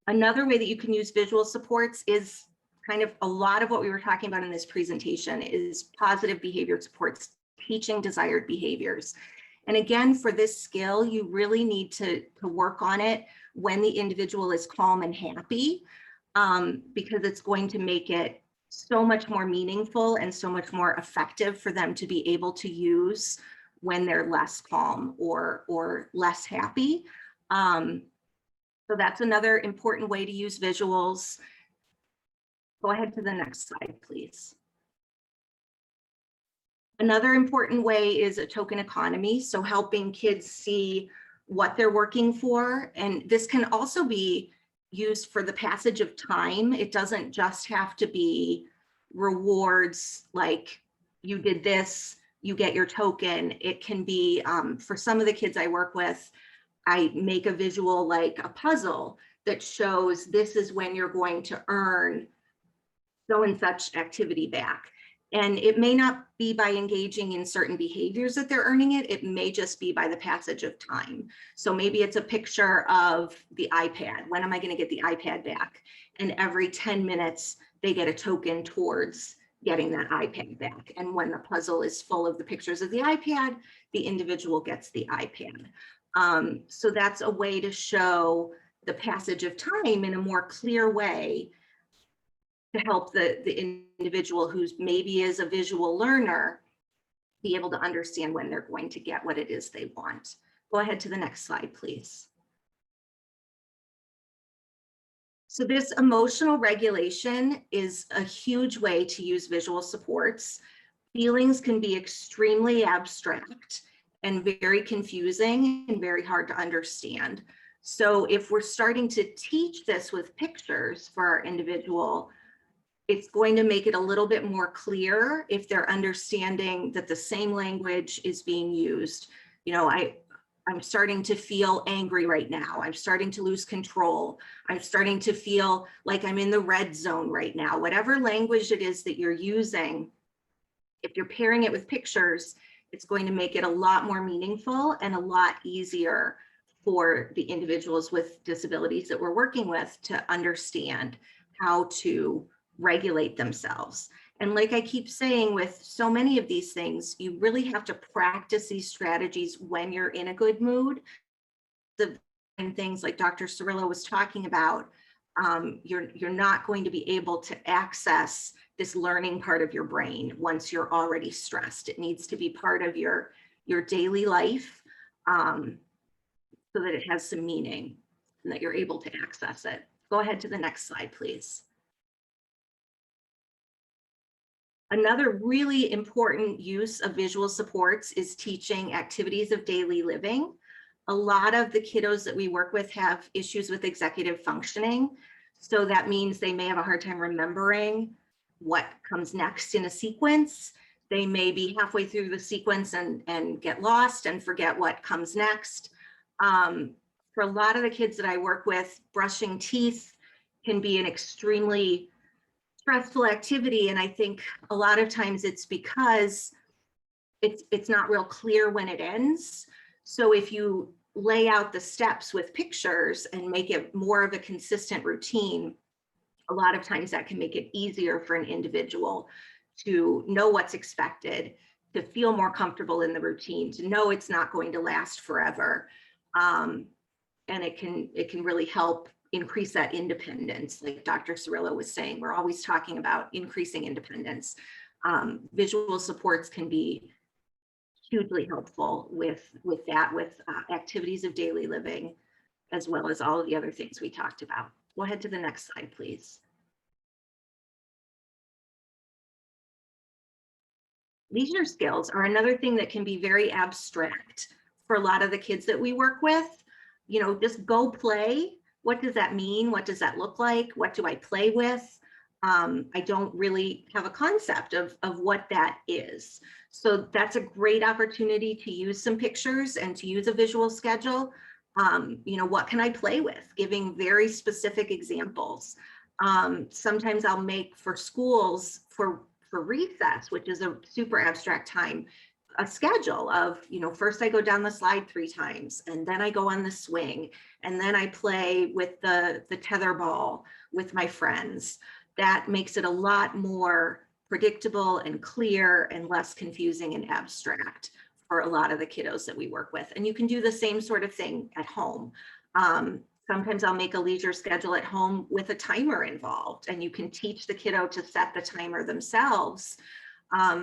Another way that you can use visual supports is kind of a lot of what we were talking about in this presentation is positive behavior supports, teaching desired behaviors. And again, for this skill, you really need to work on it when the individual is calm and happy, because it's going to make it so much more meaningful and so much more effective for them to be able to use when they're less calm or less happy. So that's another important way to use visuals. Go ahead to the next slide, please. Another important way is a token economy, so helping kids see what they're working for. And this can also be used for the passage of time. It doesn't just have to be rewards like you did this, you get your token. It can be, for some of the kids I work with, I make a visual like a puzzle that shows this is when you're going to earn so and such activity back. And it may not be by engaging in certain behaviors that they're earning it. It may just be by the passage of time. So maybe it's a picture of the iPad. When am I going to get the iPad back? And every 10 minutes, they get a token towards getting that iPad back. And when the puzzle is full of the pictures of the iPad, the individual gets the iPad. So that's a way to show the passage of time in a more clear way to help the individual who's maybe is a visual learner be able to understand when they're going to get what it is they want. Go ahead to the next slide, please. So this emotional regulation is a huge way to use visual supports. Feelings can be extremely abstract and very confusing and very hard to understand. So if we're starting to teach this with pictures for our individual, it's going to make it a little bit more clear if they're understanding that the same language is being used. You know, I'm starting to feel angry right now. I'm starting to lose control. I'm starting to feel like I'm in the red zone right now. Whatever language it is that you're using, if you're pairing it with pictures, it's going to make it a lot more meaningful and a lot easier for the individuals with disabilities that we're working with to understand how to regulate themselves. And like I keep saying with so many of these things, you really have to practice these strategies when you're in a good mood. The things like Dr. Cirillo was talking about, you're not going to be able to access this learning part of your brain once you're already stressed. It needs to be part of your daily life so that it has some meaning and that you're able to access it. Go ahead to the next slide, please. Another really important use of visual supports is teaching activities of daily living. A lot of the kiddos that we work with have issues with executive functioning. So that means they may have a hard time remembering what comes next in a sequence. They may be halfway through the sequence and get lost and forget what comes next. For a lot of the kids that I work with, brushing teeth can be an extremely stressful activity. And I think a lot of times it's because it's not real clear when it ends. So if you lay out the steps with pictures and make it more of a consistent routine, a lot of times that can make it easier for an individual to know what's expected, to feel more comfortable in the routine, to know it's not going to last forever. and it can really help increase that independence. Like Dr. Cirillo was saying, we're always talking about increasing independence. Visual supports can be hugely helpful with that, with activities of daily living, as well as all of the other things we talked about. Go ahead to the next slide, please. Leisure skills are another thing that can be very abstract for a lot of the kids that we work with. You know, just go play. What does that mean? What does that look like? What do I play with? I don't really have a concept of what that is. So that's a great opportunity to use some pictures and to use a visual schedule. You know, what can I play with? Giving very specific examples. Sometimes I'll make for schools for recess, which is a super abstract time, a schedule of, you know, first I go down the slide 3 times, and then I go on the swing, and then I play with the tether ball with my friends. That makes it a lot more predictable and clear and less confusing and abstract for a lot of the kiddos that we work with. And you can do the same sort of thing at home. Sometimes I'll make a leisure schedule at home with a timer involved, and you can teach the kiddo to set the timer themselves,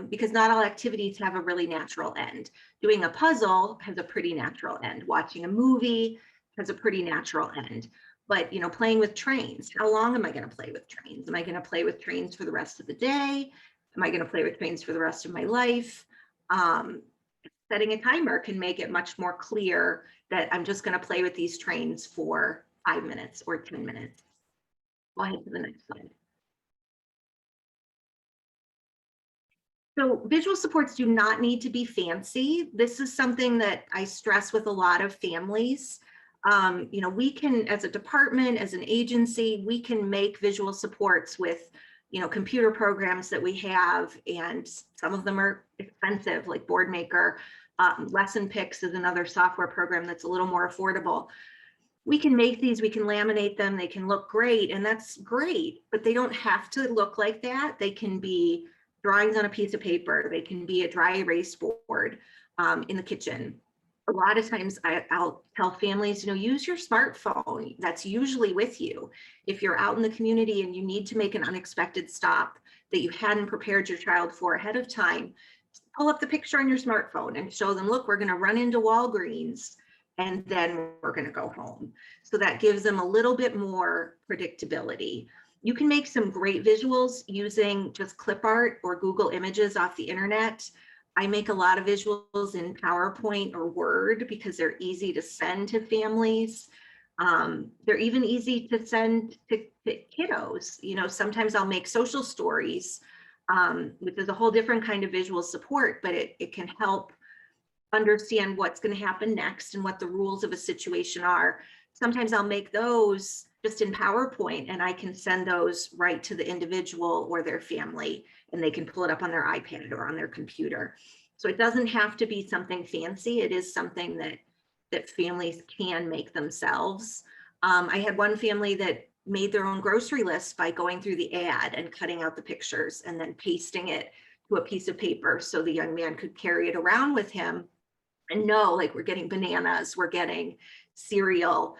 because not all activities have a really natural end. Doing a puzzle has a pretty natural end. Watching a movie has a pretty natural end. But, you know, playing with trains, how long am I going to play with trains? Am I going to play with trains for the rest of the day? Am I going to play with trains for the rest of my life? Setting a timer can make it much more clear that I'm just going to play with these trains for 5 minutes or 10 minutes. Go ahead to the next slide. So visual supports do not need to be fancy. This is something that I stress with a lot of families. You know, we can, as a department, as an agency, we can make visual supports with, you know, computer programs that we have, and some of them are expensive, like Boardmaker. Lesson Picks is another software program that's a little more affordable. We can make these, we can laminate them, they can look great, and that's great, but they don't have to look like that. They can be drawings on a piece of paper, they can be a dry erase board in the kitchen. A lot of times I'll tell families, you know, use your smartphone. That's usually with you. If you're out in the community and you need to make an unexpected stop that you hadn't prepared your child for ahead of time, pull up the picture on your smartphone and show them, look, we're going to run into Walgreens and then we're going to go home. So that gives them a little bit more predictability. You can make some great visuals using just clip art or Google Images off the internet. I make a lot of visuals in PowerPoint or Word because they're easy to send to families. They're even easy to send to kiddos. You know, sometimes I'll make social stories, which is a whole different kind of visual support, but it can help understand what's going to happen next and what the rules of a situation are. Sometimes I'll make those just in PowerPoint, and I can send those right to the individual or their family, and they can pull it up on their iPad or on their computer. So it doesn't have to be something fancy. It is something that families can make themselves. I had one family that made their own grocery list by going through the ad and cutting out the pictures and then pasting it to a piece of paper so the young man could carry it around with him and know, like, we're getting bananas, we're getting cereal.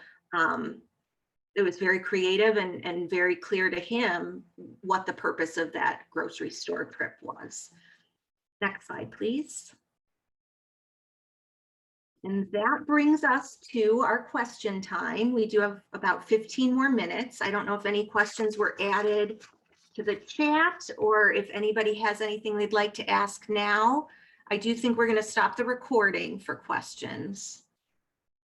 It was very creative and very clear to him what the purpose of that grocery store trip was. Next slide, please. And that brings us to our question time. We do have about 15 more minutes. I don't know if any questions were added to the chat or if anybody has anything they'd like to ask now. I do think we're going to stop the recording for questions.